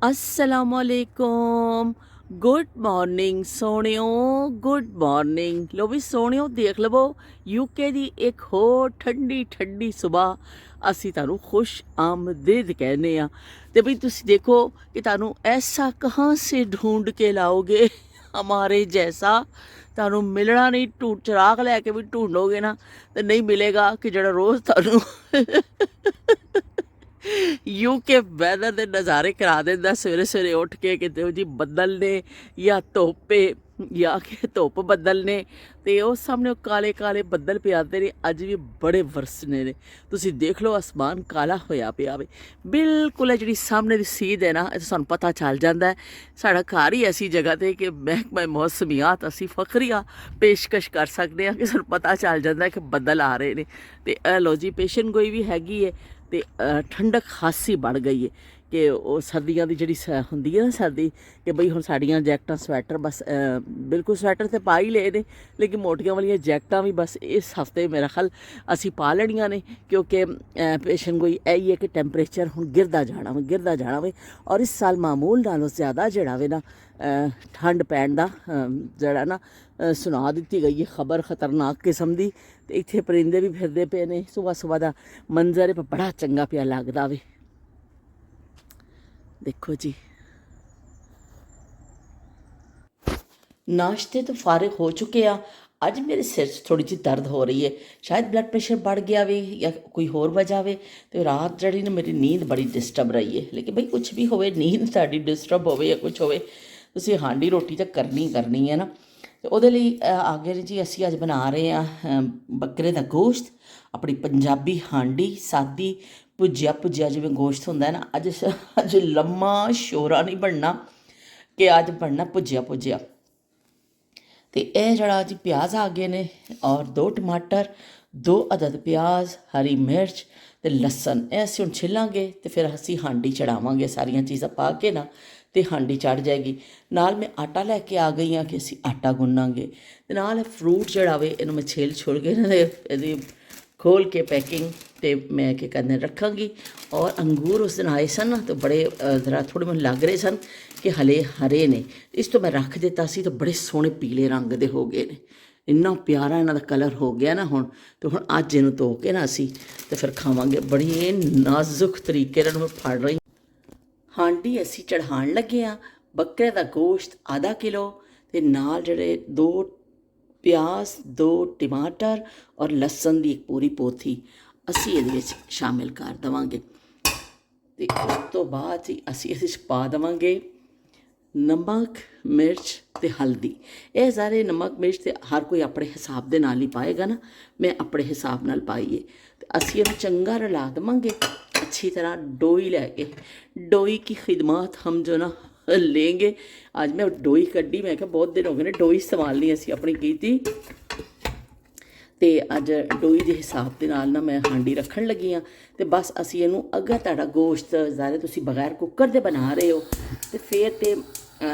असलामुअलैकुम। Good morning सोहणियो, good morning. लो भी सोहणियो देख लवो यूके ਦੀ ਇੱਕ ਹੋਰ ਠੰਡੀ ਠੰਡੀ ਸਵੇਰ ਅਸੀਂ ਤੁਹਾਨੂੰ ਖੁਸ਼ ਆਮਦੀਦ ਕਹਿੰਦੇ ਆ। ਤੇ ਬਈ ਤੁਸੀਂ ਦੇਖੋ ਕਿ ਤੁਹਾਨੂੰ ਐਸਾ ਕਹਾਂ ਸੇ ਢੂੰਡ ਕੇ ਲਾਓਗੇ ਹਮਾਰੇ ਜੈਸਾ, ਤੁਹਾਨੂੰ ਮਿਲਣਾ ਨਹੀਂ। ਚਿਰਾਗ ਲੈ ਕੇ ਵੀ ਢੂੰਡੋਗੇ ਨਾ ਤੇ ਨਹੀਂ ਮਿਲੇਗਾ ਕਿ ਜਿਹੜਾ ਰੋਜ਼ ਤੁਹਾਨੂੰ ਯੂਕੇ ਵੈਦਰ ਦੇ ਨਜ਼ਾਰੇ ਕਰਾ ਦਿੰਦਾ ਸਵੇਰੇ ਸਵੇਰੇ ਉੱਠ ਕੇ, ਕਿਤੇ ਉਹ ਜੀ ਬੱਦਲ ਨੇ ਜਾਂ ਧੁੱਪੇ ਜਾਂ ਕਿ ਧੁੱਪ ਬੱਦਲ ਨੇ ਤੇ ਉਹ ਸਾਹਮਣੇ ਉਹ ਕਾਲੇ ਕਾਲੇ ਬੱਦਲ ਪਿਆਦੇ ਨੇ। ਅੱਜ ਵੀ ਬੜੇ ਵਰਸਨੇ ਨੇ, ਤੁਸੀਂ ਦੇਖ ਲਓ ਅਸਮਾਨ ਕਾਲਾ ਹੋਇਆ ਪਿਆ ਵੇ ਬਿਲਕੁਲ। ਜਿਹੜੀ ਸਾਹਮਣੇ ਦੀ ਸੀਧ ਹੈ ਨਾ, ਇਹ ਸਾਨੂੰ ਪਤਾ ਚੱਲ ਜਾਂਦਾ ਹੈ ਸਾਡਾ ਘਰ ਹੀ ਐਸੀ ਜਗ੍ਹਾ 'ਤੇ ਕਿ ਮਹਿਕਮਾ ਮੌਸਮੀਆਤ ਅਸੀਂ ਫਖਰੀਆ ਪੇਸ਼ਕਸ਼ ਕਰ ਸਕਦੇ ਹਾਂ ਕਿ ਸਾਨੂੰ ਪਤਾ ਚੱਲ ਜਾਂਦਾ ਕਿ ਬੱਦਲ ਆ ਰਹੇ ਨੇ। ਤੇ ਲਓ ਜੀ ਪੇਸ਼ਨ ਗੋਈ ਵੀ ਹੈਗੀ ਹੈ ਤੇ ਠੰਡਕ ਖਾਸੀ ਬਣ ਗਈ ਹੈ ਕਿ ਉਹ ਸਰਦੀਆਂ ਦੀ ਜਿਹੜੀ ਹੁੰਦੀ ਹੈ ਨਾ ਸਰਦੀ, ਕਿ ਬਈ ਹੁਣ ਸਾਡੀਆਂ ਜੈਕਟਾਂ ਸਵੈਟਰ ਬਸ ਬਿਲਕੁਲ ਸਵੈਟਰ ਤਾਂ ਪਾ ਹੀ ਲਏ ਨੇ, ਲੇਕਿਨ ਮੋਟੀਆਂ ਵਾਲੀਆਂ ਜੈਕਟਾਂ ਵੀ ਬਸ ਇਸ ਹਫ਼ਤੇ ਮੇਰਾ ਖਿਆਲ ਅਸੀਂ ਪਾ ਲੈਣੀਆਂ ਨੇ, ਕਿਉਂਕਿ ਪੇਸ਼ਨ ਗੋਈ ਇਹੀ ਹੈ ਕਿ ਟੈਂਪਰੇਚਰ ਹੁਣ ਗਿਰਦਾ ਜਾਣਾ ਵੇ ਔਰ ਇਸ ਸਾਲ ਮਾਮੂਲ ਨਾਲੋਂ ਜ਼ਿਆਦਾ ਜਿਹੜਾ ਵੇ ਨਾ ਠੰਡ ਪੈਣ ਦਾ ਜਿਹੜਾ ਨਾ ਸੁਣਾ ਦਿੱਤੀ ਗਈ ਹੈ ਖਬਰ ਖਤਰਨਾਕ ਕਿਸਮ ਦੀ। ਤੇ ਇੱਥੇ ਪਰਿੰਦੇ ਵੀ ਫਿਰਦੇ ਪਏ ਨੇ, ਸੁਬਾਹ ਦਾ ਮੰਜ਼ਰ ਬੜਾ ਚੰਗਾ ਪਿਆ ਲੱਗਦਾ ਵੇ। ਦੇਖੋ ਜੀ ਨਾਸ਼ਤੇ ਤੋਂ ਫਾਰਿਗ ਹੋ ਚੁੱਕੇ ਆ। ਅੱਜ ਮੇਰੇ ਸਿਰ 'ਚ ਥੋੜ੍ਹੀ ਜਿਹੀ ਦਰਦ ਹੋ ਰਹੀ ਹੈ, ਸ਼ਾਇਦ ਬਲੱਡ ਪ੍ਰੈਸ਼ਰ ਵੱਧ ਗਿਆ ਵੇ ਜਾਂ ਕੋਈ ਹੋਰ ਵਜ੍ਹਾ ਵੇ। ਤੇ ਰਾਤ ਜਿਹੜੀ ਨਾ ਮੇਰੀ ਨੀਂਦ ਬੜੀ ਡਿਸਟਰਬ ਰਹੀ ਹੈ। ਲੇਕਿਨ ਬਈ ਕੁਛ ਵੀ ਹੋਵੇ, ਨੀਂਦ ਸਾਡੀ ਡਿਸਟਰਬ ਹੋਵੇ ਜਾਂ ਕੁਛ ਹੋਵੇ, ਤੁਸੀਂ ਹਾਂਡੀ ਰੋਟੀ ਤਾਂ ਕਰਨੀ ਹੈ ਨਾ। ਤੇ ਉਹਦੇ ਲਈ ਆਗੇ ਜੀ ਅਸੀਂ ਅੱਜ ਬਣਾ ਰਹੇ ਹਾਂ ਬੱਕਰੇ ਦਾ ਗੋਸ਼ਤ, ਆਪਣੀ ਪੰਜਾਬੀ ਹਾਂਡੀ ਸਾਦੀ ਭੁੱਜਿਆ ਜਿਵੇਂ ਗੋਸ਼ਤ ਹੁੰਦਾ ਹੈ ਨਾ। ਅੱਜ ਲੰਮਾ ਸ਼ੋਰਾ ਨਹੀਂ ਬਣਨਾ ਕਿ ਅੱਜ ਬਣਨਾ ਭੁੱਜਿਆ। ਤੇ ਇਹ ਜਿਹੜਾ ਜੀ ਪਿਆਜ਼ ਆ ਗਏ ਨੇ ਔਰ 2 ਟਮਾਟਰ, 2 ਅਦਦ ਪਿਆਜ਼, ਹਰੀ ਮਿਰਚ ਤੇ ਲਸਣ, ਇਹ ਅਸੀਂ ਹੁਣ ਛਿੱਲਾਂਗੇ ਤੇ ਫਿਰ ਅਸੀਂ ਹਾਂਡੀ ਚੜਾਵਾਂਗੇ। ਸਾਰੀਆਂ ਚੀਜ਼ਾਂ ਪਾ ਕੇ ਨਾ ਤੇ ਹਾਂਡੀ ਚੜ ਜਾਏਗੀ। ਨਾਲ ਮੈਂ ਆਟਾ ਲੈ ਕੇ ਆ ਗਈ ਹਾਂ ਕਿ ਅਸੀਂ ਆਟਾ ਗੁੰਨਾਂਗੇ। ਤੇ ਨਾਲ ਫਰੂਟ ਜਿਹੜਾ ਵੇ ਇਹਨੂੰ ਮੈਂ ਛਿੱਲ ਕੇ ਨਾ ਇਹਦੀ ਖੋਲ੍ਹ ਕੇ ਪੈਕਿੰਗ ਤੇ ਮੈਂ ਕੀ ਕਹਿੰਦੇ ਰੱਖਾਂਗੀ। ਔਰ ਅੰਗੂਰ ਉਸ ਦਿਨ ਆਏ ਸਨ ਨਾ ਤੇ ਬੜੇ ਜ਼ਰਾ ਥੋੜ੍ਹੇ ਮੈਨੂੰ ਲੱਗ ਰਹੇ ਸਨ ਕਿ ਹਲੇ ਹਰੇ ਨੇ, ਇਸ ਤੋਂ ਮੈਂ ਰੱਖ ਦਿੱਤਾ ਸੀ ਤਾਂ ਬੜੇ ਸੋਹਣੇ ਪੀਲੇ ਰੰਗ ਦੇ ਹੋ ਗਏ ਨੇ। ਇੰਨਾ ਪਿਆਰਾ ਇਹਨਾਂ ਦਾ ਕਲਰ ਹੋ ਗਿਆ ਨਾ ਹੁਣ। ਤੇ ਹੁਣ ਅੱਜ ਇਹਨੂੰ ਧੋ ਕੇ ਨਾ ਅਸੀਂ ਤੇ ਫਿਰ ਖਾਵਾਂਗੇ। ਬੜੀ ਨਾਜ਼ੁਕ ਤਰੀਕੇ ਨਾਲ ਮੈਂ ਫੜ ਰਹੀ ਹਾਂਡੀ। ਅਸੀਂ ਚੜ੍ਹਾਉਣ ਲੱਗੇ ਹਾਂ ਬੱਕਰੇ ਦਾ ਗੋਸ਼ਤ ਆਧਾ ਕਿਲੋ ਤੇ ਨਾਲ ਜਿਹੜੇ 2 ਪਿਆਜ਼, 2 ਟਮਾਟਰ ਔਰ ਲਸਣ ਦੀ ਇੱਕ ਪੂਰੀ ਪੋਥੀ ਅਸੀਂ ਇਹਦੇ ਵਿੱਚ ਸ਼ਾਮਿਲ ਕਰ ਦੇਵਾਂਗੇ। ਤੇ ਉਸ ਤੋਂ ਬਾਅਦ ਹੀ ਅਸੀਂ ਇਸ ਵਿੱਚ ਪਾ ਦੇਵਾਂਗੇ ਨਮਕ, ਮਿਰਚ ਤੇ ਹਲਦੀ। ਇਹ ਸਾਰੇ ਨਮਕ ਮਿਰਚ ਤੇ ਹਰ ਕੋਈ ਆਪਣੇ ਹਿਸਾਬ ਦੇ ਨਾਲ ਹੀ ਪਾਏਗਾ ਨਾ, ਮੈਂ ਆਪਣੇ ਹਿਸਾਬ ਨਾਲ ਪਾਈਏ। ਤੇ ਅਸੀਂ ਇਹਨੂੰ ਚੰਗਾ ਰਲਾ ਦੇਵਾਂਗੇ अच्छी तरह। डोई लैके डोई की खिदमत हम जो ना लेंगे। आज मैं डोई कड्डी, मैं क्या बहुत दिन हो गए ने डोई संभालनी असी अपनी की। तो अज डोई के हिसाब के नाल ना मैं हांडी रखन लगी हाँ। तो बस असी इनू अगर तुहाडा गोश्त ज़्यादा तुसी बगैर कुकर दे बना रहे हो तो फिर तो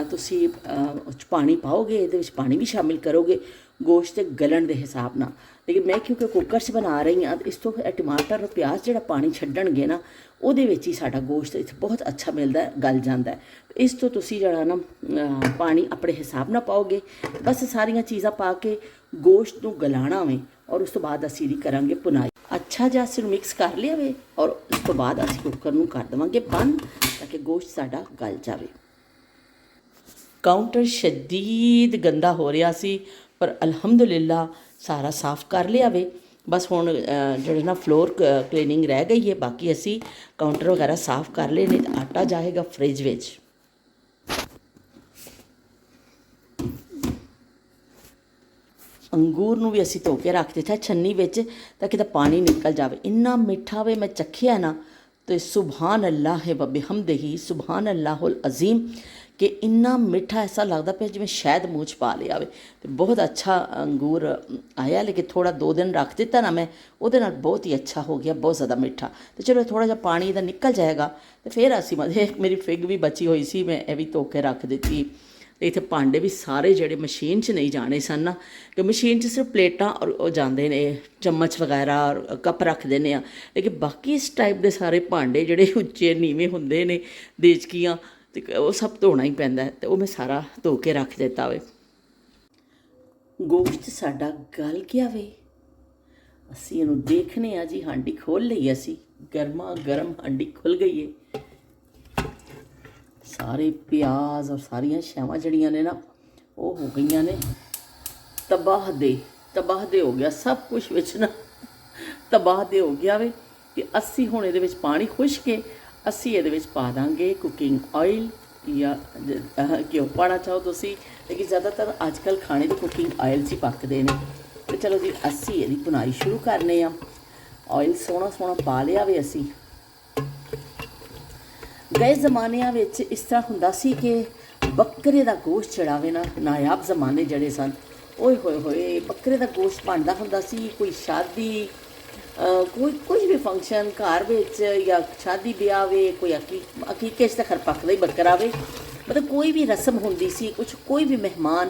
तुसी पानी पाओगे, ये पानी भी शामिल करोगे गोश्त गलन के हिसाब ना। लेकिन मैं क्योंकि कुकर से बना रही हाँ, इस तो टमाटर और प्याज जो पानी छड्डणगे ना ਉਹਦੇ ਵਿੱਚ ਹੀ ਸਾਡਾ ਗੋਸ਼ਤ ਇੱਥੇ ਬਹੁਤ ਅੱਛਾ ਮਿਲਦਾ ਹੈ, ਗਲ ਜਾਂਦਾ ਹੈ। ਇਸ ਤੋਂ ਤੁਸੀਂ ਜਿਹੜਾ ਨਾ ਪਾਣੀ ਆਪਣੇ ਹਿਸਾਬ ਨਾਲ ਪਾਓਗੇ। ਬਸ ਸਾਰੀਆਂ ਚੀਜ਼ਾਂ ਪਾ ਕੇ ਗੋਸ਼ਤ ਨੂੰ ਗਲਾਣਾ ਵੇ ਔਰ ਉਸ ਤੋਂ ਬਾਅਦ ਅਸੀਂ ਇਹਦੀ ਕਰਾਂਗੇ ਭੁਨਾਈ। ਅੱਛਾ ਜਿਹਾ ਅਸੀਂ ਮਿਕਸ ਕਰ ਲਿਆ ਵੇ ਔਰ ਉਸ ਤੋਂ ਬਾਅਦ ਅਸੀਂ ਕੁੱਕਰ ਨੂੰ ਕਰ ਦੇਵਾਂਗੇ ਬੰਦ ਤਾਂ ਕਿ ਗੋਸ਼ਤ ਸਾਡਾ ਗਲ ਜਾਵੇ। ਕਾਊਂਟਰ ਸ਼ਦੀਦ ਗੰਦਾ ਹੋ ਰਿਹਾ ਸੀ ਪਰ ਅਲਹਮਦੁਲਿਲਾ ਸਾਰਾ ਸਾਫ਼ ਕਰ ਲਿਆ ਵੇ। ਬਸ ਹੁਣ ਜਿਹੜਾ ਨਾ ਫਲੋਰ ਕਲੀਨਿੰਗ ਰਹਿ ਗਈ ਹੈ, ਬਾਕੀ ਅਸੀਂ ਕਾਊਂਟਰ ਵਗੈਰਾ ਸਾਫ਼ ਕਰ ਲਏ ਨੇ। ਤਾਂ ਆਟਾ ਜਾਏਗਾ ਫਰਿੱਜ ਵਿੱਚ। ਅੰਗੂਰ ਨੂੰ ਵੀ ਅਸੀਂ ਧੋ ਕੇ ਰੱਖ ਦਿੱਤਾ ਛੰਨੀ ਵਿੱਚ ਤਾਂ ਕਿ ਪਾਣੀ ਨਿਕਲ ਜਾਵੇ। ਇੰਨਾ ਮਿੱਠਾ ਵੇ, ਮੈਂ ਚੱਖਿਆ ਨਾ ਤੇ ਸੁਭਾਨ ਅੱਲਾਹ ਹੈ ਬਿਹਮਦਿਹੀ, ਸੁਭਾਨ ਅੱਲਾਹੁਲ ਅਜ਼ੀਮ, ਕਿ ਇੰਨਾ ਮਿੱਠਾ ਐਸਾ ਲੱਗਦਾ ਪਿਆ ਜਿਵੇਂ ਸ਼ਾਇਦ ਮੂੰਹ 'ਚ ਪਾ ਲਿਆ ਵੇ। ਤੇ ਬਹੁਤ ਅੱਛਾ ਅੰਗੂਰ ਆਇਆ, ਲੇਕਿਨ ਥੋੜ੍ਹਾ 2 ਦਿਨ ਰੱਖ ਦਿੱਤਾ ਨਾ ਮੈਂ, ਉਹਦੇ ਨਾਲ ਬਹੁਤ ਹੀ ਅੱਛਾ ਹੋ ਗਿਆ, ਬਹੁਤ ਜ਼ਿਆਦਾ ਮਿੱਠਾ। ਤੇ ਚਲੋ ਥੋੜ੍ਹਾ ਜਿਹਾ ਪਾਣੀ ਇਹਦਾ ਨਿਕਲ ਜਾਏਗਾ ਤੇ ਫਿਰ ਅਸੀਂ ਮੇਰੀ ਫਿਗ ਵੀ ਬਚੀ ਹੋਈ ਸੀ, ਮੈਂ ਇਹ ਵੀ ਧੋ ਕੇ ਰੱਖ ਦਿੱਤੀ। ਤੇ ਇੱਥੇ ਭਾਂਡੇ ਵੀ ਸਾਰੇ ਜਿਹੜੇ ਮਸ਼ੀਨ 'ਚ ਨਹੀਂ ਜਾਣੇ ਸਨ ਨਾ, ਕਿ ਮਸ਼ੀਨ 'ਚ ਸਿਰਫ ਪਲੇਟਾਂ ਔਰ ਉਹ ਜਾਂਦੇ ਨੇ, ਚਮਚ ਵਗੈਰਾ ਔਰ ਕੱਪ ਰੱਖ ਦਿੰਦੇ ਆ। ਲੇਕਿਨ ਬਾਕੀ ਇਸ ਟਾਈਪ ਦੇ ਸਾਰੇ ਭਾਂਡੇ ਜਿਹੜੇ ਉੱਚੇ ਨੀਵੇਂ ਹੁੰਦੇ ਨੇ, ਦੇਚਕੀਆਂ ਤੇ ਉਹ ਸਭ ਧੋਣਾ ਹੀ ਪੈਂਦਾ ਤੇ ਉਹ ਮੈਂ ਸਾਰਾ ਧੋ ਕੇ ਰੱਖ ਦਿੱਤਾ ਵੇ। ਗੋਸ਼ਤ ਸਾਡਾ ਗਲ ਗਿਆ ਵੇ, ਅਸੀਂ ਇਹਨੂੰ ਦੇਖਨੇ ਆ ਜੀ। ਹਾਂਡੀ ਖੋਲ੍ਹ ਲਈ ਅਸੀਂ, ਗਰਮਾ ਗਰਮ ਹਾਂਡੀ ਖੁੱਲ੍ਹ ਗਈ ਹੈ। ਸਾਰੇ ਪਿਆਜ਼ ਔਰ ਸਾਰੀਆਂ ਸ਼ੈਵਾਂ ਜਿਹੜੀਆਂ ਨੇ ਨਾ ਉਹ ਹੋ ਗਈਆਂ ਨੇ ਤਬਾਹ ਦੇ ਹੋ ਗਿਆ ਸਭ ਕੁਛ ਵਿੱਚ ਨਾ, ਤਬਾਹ ਦੇ ਹੋ ਗਿਆ ਵੇ। ਤੇ ਅਸੀਂ ਹੁਣ ਇਹਦੇ ਵਿੱਚ ਪਾਣੀ ਖੁਸ਼ ਕੇ ਅਸੀਂ ਇਹਦੇ ਵਿੱਚ ਪਾ ਦਾਂਗੇ ਕੁਕਿੰਗ ਆਇਲ ਜਾਂ ਘਿਓ ਪਾਉਣਾ ਚਾਹੋ ਤੁਸੀਂ, ਲੇਕਿਨ ਜ਼ਿਆਦਾਤਰ ਅੱਜ ਕੱਲ੍ਹ ਖਾਣੇ ਦੇ ਕੁਕਿੰਗ ਆਇਲ 'ਚ ਹੀ ਪੱਕਦੇ ਨੇ। ਤੇ ਚਲੋ ਜੀ ਅਸੀਂ ਇਹਦੀ ਭੁਨਾਈ ਸ਼ੁਰੂ ਕਰਨੇ ਆ। ਆਇਲ ਸੋਹਣਾ ਪਾ ਲਿਆ ਵੇ ਅਸੀਂ। ਗਏ ਜ਼ਮਾਨਿਆਂ ਵਿੱਚ ਇਸ ਤਰ੍ਹਾਂ ਹੁੰਦਾ ਸੀ ਕਿ ਬੱਕਰੇ ਦਾ ਗੋਸ਼ਤ ਜਿਹੜਾ ਵੇ ਨਾ, ਨਾਯਾਬ ਜ਼ਮਾਨੇ ਜਿਹੜੇ ਸਨ, ਓਏ ਹੋਏ ਹੋਏ ਬੱਕਰੇ ਦਾ ਗੋਸ਼ਤ ਬਣਦਾ ਹੁੰਦਾ ਸੀ। ਕੋਈ ਸ਼ਾਦੀ, ਕੁਝ ਵੀ ਫੰਕਸ਼ਨ ਘਰ ਵਿੱਚ ਜਾਂ ਸ਼ਾਦੀ ਵਿਆਹ ਵੇ, ਕੋਈ ਅਕੀਕੇ 'ਚ ਤਾਂ ਖੈਰ ਪੱਕਦਾ ਹੀ ਬੱਕਰਾ ਵੇ, ਮਤਲਬ ਕੋਈ ਵੀ ਰਸਮ ਹੁੰਦੀ ਸੀ, ਕੋਈ ਵੀ ਮਹਿਮਾਨ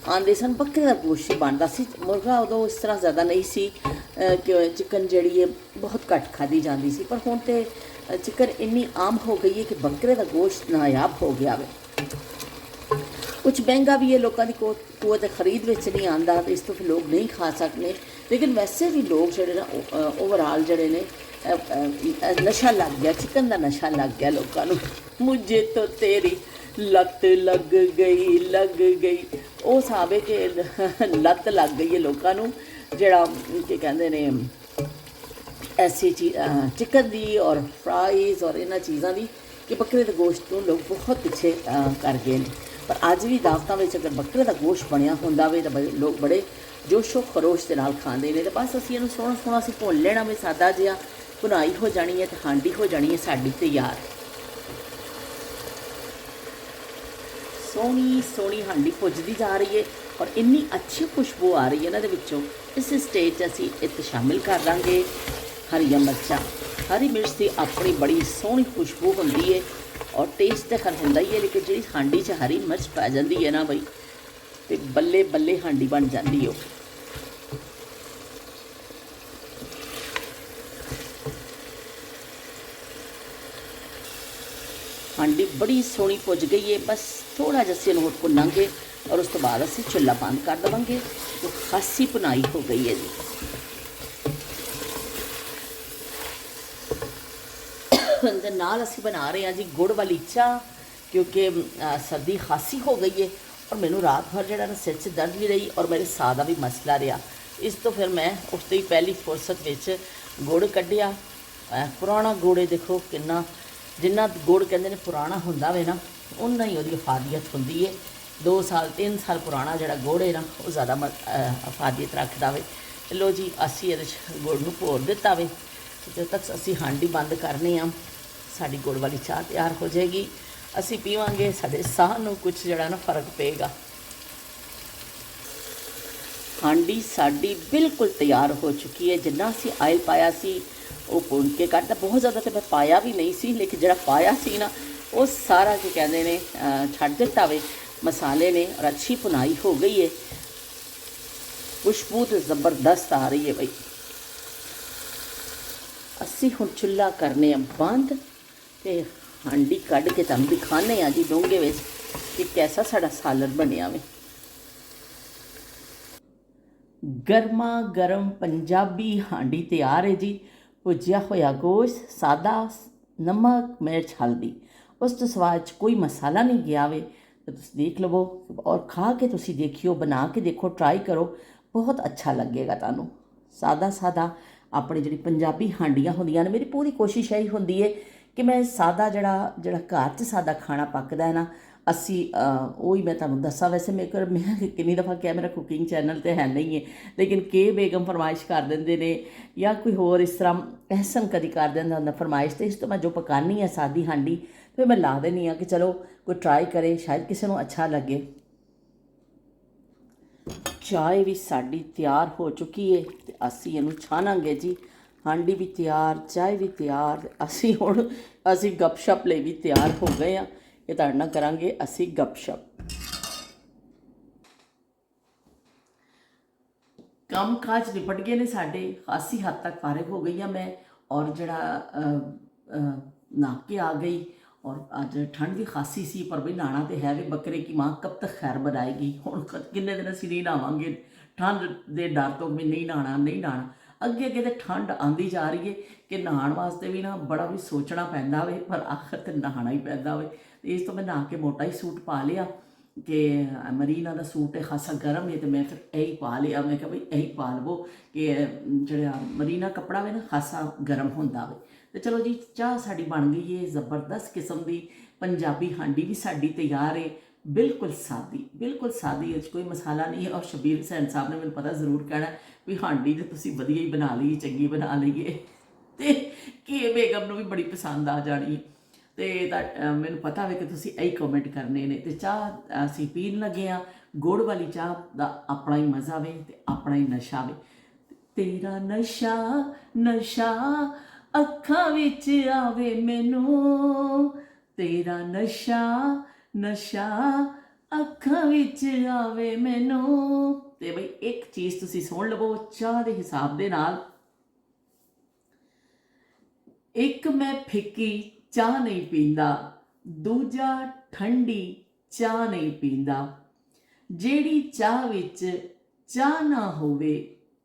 ਆਉਂਦੇ ਸਨ, ਬੱਕਰੇ ਦਾ ਗੋਸ਼ਤ ਬਣਦਾ ਸੀ। ਮੁਰਗਾ ਉਦੋਂ ਇਸ ਤਰ੍ਹਾਂ ਜ਼ਿਆਦਾ ਨਹੀਂ ਸੀ ਕਿ ਚਿਕਨ ਜਿਹੜੀ ਹੈ ਬਹੁਤ ਘੱਟ ਖਾਧੀ ਜਾਂਦੀ ਸੀ, ਪਰ ਹੁਣ ਤਾਂ ਚਿਕਨ ਇੰਨੀ ਆਮ ਹੋ ਗਈ ਹੈ ਕਿ ਬੱਕਰੇ ਦਾ ਗੋਸ਼ਤ ਨਾਯਾਬ ਹੋ ਗਿਆ ਵੇ। ਕੁਛ ਮਹਿੰਗਾ ਵੀ ਹੈ, ਲੋਕਾਂ ਦੀ ਕੁਵਤ ਖਰੀਦ ਵਿੱਚ ਨਹੀਂ ਆਉਂਦਾ, ਅਤੇ ਇਸ ਤੋਂ ਫਿਰ ਲੋਕ ਨਹੀਂ ਖਾ ਸਕਦੇ। ਲੇਕਿਨ ਵੈਸੇ ਵੀ ਲੋਕ ਜਿਹੜੇ ਨਾ ਓਵਰਆਲ ਜਿਹੜੇ ਨੇ ਨਸ਼ਾ ਲੱਗ ਗਿਆ, ਚਿਕਨ ਦਾ ਨਸ਼ਾ ਲੱਗ ਗਿਆ ਲੋਕਾਂ ਨੂੰ। ਮੁਝੇ ਤੋਂ ਤੇਰੀ ਲੱਤ ਲੱਗ ਗਈ, ਉਹ ਹਿਸਾਬ ਹੈ ਕਿ ਲੱਤ ਲੱਗ ਗਈ ਹੈ ਲੋਕਾਂ ਨੂੰ, ਜਿਹੜਾ ਕੀ ਕਹਿੰਦੇ ਨੇ ਐਸੀ ਚੀਜ਼ ਚਿਕਨ ਦੀ ਔਰ ਫਰਾਈਜ਼ ਔਰ ਇਹਨਾਂ ਚੀਜ਼ਾਂ ਦੀ, ਕਿ ਬੱਕਰੇ ਦੇ ਗੋਸ਼ਤ ਨੂੰ ਲੋਕ ਬਹੁਤ ਪਿੱਛੇ ਕਰ ਗਏ ਨੇ। ਪਰ ਅੱਜ ਵੀ ਦਾਵਤਾਂ ਵਿੱਚ ਅਗਰ ਬੱਕਰੇ ਦਾ ਗੋਸ਼ਤ ਬਣਿਆ ਹੁੰਦਾ ਵੇ ਤਾਂ ਲੋਕ ਬੜੇ ਜੋਸ਼ੋ ਖਰੋਸ਼ ਦੇ ਨਾਲ ਖਾਂਦੇ ਨੇ। ਅਤੇ ਬਸ ਅਸੀਂ ਇਹਨੂੰ ਸੋਹਣਾ ਅਸੀਂ ਭੁੰਨ ਲੈਣਾ ਵੇ, ਸਾਦਾ ਜਿਹਾ ਭੁਨਾਈ ਹੋ ਜਾਣੀ ਹੈ ਅਤੇ ਹਾਂਡੀ ਹੋ ਜਾਣੀ ਹੈ ਸਾਡੀ ਤਿਆਰ। ਸੋਹਣੀ ਹਾਂਡੀ ਭੁੱਜਦੀ ਜਾ ਰਹੀ ਹੈ ਔਰ ਇੰਨੀ ਅੱਛੀ ਖੁਸ਼ਬੂ ਆ ਰਹੀ ਹੈ ਇਹਨਾਂ ਦੇ ਵਿੱਚੋਂ। ਇਸ ਸਟੇਜ 'ਚ ਅਸੀਂ ਇੱਥੇ ਸ਼ਾਮਿਲ ਕਰ ਦਾਂਗੇ ਹਰੀਆਂ ਮਿਰਚਾਂ। ਹਰੀ ਮਿਰਚ ਦੀ ਆਪਣੀ ਬੜੀ ਸੋਹਣੀ ਖੁਸ਼ਬੂ ਹੁੰਦੀ ਹੈ ਔਰ ਟੇਸਟ ਤਾਂ ਖੈਰ ਹੁੰਦਾ ਹੀ ਹੈ, ਲੇਕਿਨ ਜਿਹੜੀ ਹਾਂਡੀ 'ਚ ਹਰੀ ਮਿਰਚ ਪੈ ਜਾਂਦੀ ਹੈ ਨਾ ਬਈ, ਤੇ ਬੱਲੇ ਹਾਂਡੀ ਬਣ ਜਾਂਦੀ ਉਹ। ਹਾਂਡੀ ਬੜੀ ਸੋਹਣੀ ਭੁੱਜ ਗਈ ਹੈ। ਬਸ ਥੋੜ੍ਹਾ ਜਿਹਾ ਅਸੀਂ ਇਹਨੂੰ ਹੋਰ ਭੁੰਨਾਂਗੇ ਔਰ ਉਸ ਤੋਂ ਬਾਅਦ ਅਸੀਂ ਚੁੱਲ੍ਹਾ ਬੰਦ ਕਰ ਦੇਵਾਂਗੇ। तो खासी पुनाई हो गई है जी। ਦੇ ਨਾਲ ਅਸੀਂ ਬਣਾ ਰਹੇ ਹਾਂ ਜੀ ਗੁੜ ਵਾਲੀ ਚਾਹ, ਕਿਉਂਕਿ ਸਰਦੀ ਖਾਂਸੀ ਹੋ ਗਈ ਹੈ ਔਰ ਮੈਨੂੰ ਰਾਤ ਭਰ ਜਿਹੜਾ ਨਾ ਸਿਰ 'ਚ ਦਰਦ ਵੀ ਰਹੀ ਔਰ ਮੇਰੇ ਸਾਹ ਦਾ ਵੀ ਮਸਲਾ ਰਿਹਾ। ਇਸ ਤੋਂ ਫਿਰ ਮੈਂ ਉਸ ਤੋਂ ਹੀ ਪਹਿਲੀ ਫੁਰਸਤ ਵਿੱਚ ਗੁੜ ਕੱਢਿਆ। ਪੁਰਾਣਾ ਗੁੜ ਹੈ, ਦੇਖੋ ਕਿੰਨਾ, ਜਿੰਨਾ ਗੁੜ ਕਹਿੰਦੇ ਨੇ ਪੁਰਾਣਾ ਹੁੰਦਾ ਵੇ ਨਾ ਉਨਾ ਹੀ ਉਹਦੀ ਅਫਾਦੀਅਤ ਹੁੰਦੀ ਹੈ। 2 ਸਾਲ 3 ਸਾਲ ਪੁਰਾਣਾ ਜਿਹੜਾ ਗੁੜ ਹੈ ਨਾ ਉਹ ਜ਼ਿਆਦਾ ਅਫਾਦੀਅਤ ਰੱਖਦਾ ਵੇ। ਲੋ ਜੀ ਅਸੀਂ ਇਹਦੇ 'ਚ ਗੁੜ ਨੂੰ ਭੋਰ ਦਿੱਤਾ ਵੇ। ਜਦੋਂ ਤੱਕ ਅਸੀਂ ਹਾਂਡੀ ਬੰਦ ਕਰਨੀ ਆ ਸਾਡੀ ਗੁੜ ਵਾਲੀ ਚਾਹ ਤਿਆਰ ਹੋ ਜਾਏਗੀ। ਅਸੀਂ ਪੀਵਾਂਗੇ, ਸਾਡੇ ਸਾਹ ਨੂੰ ਕੁਝ ਜਿਹੜਾ ਨਾ ਫਰਕ ਪਏਗਾ। ਹਾਂਡੀ ਸਾਡੀ ਬਿਲਕੁਲ ਤਿਆਰ ਹੋ ਚੁੱਕੀ ਹੈ। ਜਿੰਨਾ ਅਸੀਂ ਆਇਲ ਪਾਇਆ ਸੀ ਉਹ ਭੁੰਨ ਕੇ ਕੱਢਦਾ, ਬਹੁਤ ਜ਼ਿਆਦਾ ਤਾਂ ਮੈਂ ਪਾਇਆ ਵੀ ਨਹੀਂ ਸੀ, ਲੇਕਿਨ ਜਿਹੜਾ ਪਾਇਆ ਸੀ ਨਾ ਉਹ ਸਾਰਾ ਕੀ ਕਹਿੰਦੇ ਨੇ ਛੱਡ ਦਿੱਤਾ ਵੇ ਮਸਾਲੇ ਨੇ ਔਰ ਅੱਛੀ ਭੁਨਾਈ ਹੋ ਗਈ ਹੈ। ਖੁਸ਼ਬੂ ਤਾਂ ਜ਼ਬਰਦਸਤ ਆ ਰਹੀ ਹੈ ਬਈ। ਅਸੀਂ ਹੁਣ ਚੁੱਲ੍ਹਾ ਕਰਨੇ ਆ ਬੰਦ ਤੇ ਹਾਂਡੀ ਕੱਢ ਕੇ ਤੁਹਾਨੂੰ ਦਿਖਾਉਂਦੇ ਹਾਂ ਜੀ ਡੋਂਗੇ ਵਿੱਚ ਕਿ ਕੈਸਾ ਸਾਡਾ ਸਾਲਨ ਬਣਿਆ ਵੇ। ਗਰਮਾ ਗਰਮ ਪੰਜਾਬੀ ਹਾਂਡੀ ਤਿਆਰ ਹੈ ਜੀ। ਭੁੱਜਿਆ ਹੋਇਆ ਗੋਸ਼ਤ, ਸਾਦਾ ਨਮਕ ਮਿਰਚ ਹਲਦੀ, ਉਸ ਤੋਂ ਸਵਾਦ 'ਚ ਕੋਈ ਮਸਾਲਾ ਨਹੀਂ ਗਿਆ ਵੇ। ਤਾਂ ਤੁਸੀਂ ਦੇਖ ਲਵੋ ਔਰ ਖਾ ਕੇ ਤੁਸੀਂ ਦੇਖਿਓ, ਬਣਾ ਕੇ ਦੇਖੋ, ਟਰਾਈ ਕਰੋ, ਬਹੁਤ ਅੱਛਾ ਲੱਗੇਗਾ ਤੁਹਾਨੂੰ। ਸਾਦਾ ਆਪਣੀ ਜਿਹੜੀ ਪੰਜਾਬੀ ਹਾਂਡੀਆਂ ਹੁੰਦੀਆਂ ਨੇ, ਮੇਰੀ ਪੂਰੀ ਕੋਸ਼ਿਸ਼ ਇਹੀ ਹੁੰਦੀ ਹੈ ਕਿ ਮੈਂ ਸਾਦਾ ਜਿਹੜਾ ਘਰ 'ਚ ਸਾਦਾ ਖਾਣਾ ਪੱਕਦਾ ਹੈ ਨਾ, ਅਸੀਂ ਉਹੀ ਮੈਂ ਤੁਹਾਨੂੰ ਦੱਸਾਂ। ਵੈਸੇ ਮੈਂ ਕਿੰਨੀ ਦਫਾ ਕਿਹਾ ਮੇਰਾ ਕੁਕਿੰਗ ਚੈਨਲ ਤਾਂ ਹੈ ਨਹੀਂ ਹੈ, ਲੇਕਿਨ ਕੇ ਬੇਗਮ ਫਰਮਾਇਸ਼ ਕਰ ਦਿੰਦੇ ਨੇ ਜਾਂ ਕੋਈ ਹੋਰ ਇਸ ਤਰ੍ਹਾਂ ਅਹਿਸਨ ਕਦੀ ਕਰ ਦਿੰਦਾ ਹੁੰਦਾ ਫਰਮਾਇਸ਼, ਅਤੇ ਇਸ ਤੋਂ ਮੈਂ ਜੋ ਪਕਾਨੀ ਹੈ ਸਾਦੀ ਹਾਂਡੀ ਫਿਰ ਮੈਂ ਲਾ ਦਿੰਦੀ ਹਾਂ ਕਿ ਚਲੋ ਕੋਈ ਟਰਾਈ ਕਰੇ, ਸ਼ਾਇਦ ਕਿਸੇ ਨੂੰ ਅੱਛਾ ਲੱਗੇ। ਚਾਹ ਵੀ ਸਾਡੀ ਤਿਆਰ ਹੋ ਚੁੱਕੀ ਹੈ ਅਤੇ ਅਸੀਂ ਇਹਨੂੰ ਛਾਣਾਂਗੇ ਜੀ। ਹਾਂਡੀ ਵੀ ਤਿਆਰ, ਚਾਹ ਵੀ ਤਿਆਰ। ਅਸੀਂ ਗੱਪਸ਼ਪ ਲਈ ਵੀ ਤਿਆਰ ਹੋ ਗਏ ਹਾਂ। ਇਹ ਤੁਹਾਡੇ ਨਾਲ ਕਰਾਂਗੇ ਅਸੀਂ ਗੱਪਸ਼ਪ। ਕੰਮ ਕਾਜ ਨਿਪਟ ਗਏ ਨੇ ਸਾਡੇ, ਖਾਸੀ ਹੱਦ ਤੱਕ ਫਾਰਿਗ ਹੋ ਗਈ ਹਾਂ ਮੈਂ। ਔਰ ਜਿਹੜਾ ਨਹਾ ਕੇ ਆ ਗਈ और अज ठंड भी खासी सी पर भी नहाना तो है भी बकरे की माँ कब तक खैर बनाएगी। हुण किन्ने दिन असीं नहीं नहावांगे ठंड के डर तो भी नहीं नहाना नहीं नहाना। अगे अगे तो ठंड आती जा रही है कि नहाण वास्ते भी ना बड़ा भी सोचना पैंदा वे पर आखिर तो नहाना ही पैंदा वे। इस तो मैं नहा के मोटा ही सूट पा लिया कि मरीना का सूट है खासा गर्म है तो मैं फिर यही पा लिया। मैं कहा भाई यही पा लवो कि जो मरीना कपड़ा वे ना खासा गर्म होंदा वे। तो चलो जी चाह साड़ी बन गई है ज़बरदस्त किस्म की। पंजाबी हांडी भी साड़ी तैयार है बिल्कुल सादी कोई मसाला नहीं है। और शबीर हुसैन साहब ने मैंने पता जरूर कहना भी हांडी तो तुसीं वधिया ही बना ली चंगी बना ली है तो कि बेगम नूं भी बड़ी पसंद आ जानी है। तो मैनूं पता है कि तुसीं यही कमेंट करने ने। तो चाह असीं पीन लगे हाँ गुड़ वाली चाह का अपना ही मज़ा वे तो अपना ही नशा वे। तेरा नशा नशा अखां विच आवे मैनूं तेरा नशा नशा अखां विच आवे मैनूं। ते बई एक चीज़ तुसीं सुन लवो चाह के हिसाब दे नाल। एक मैं फिक्की चाह नहीं पींदा दूजा ठंडी चाह नहीं पींदा जेड़ी चाह विच चाह ना होवे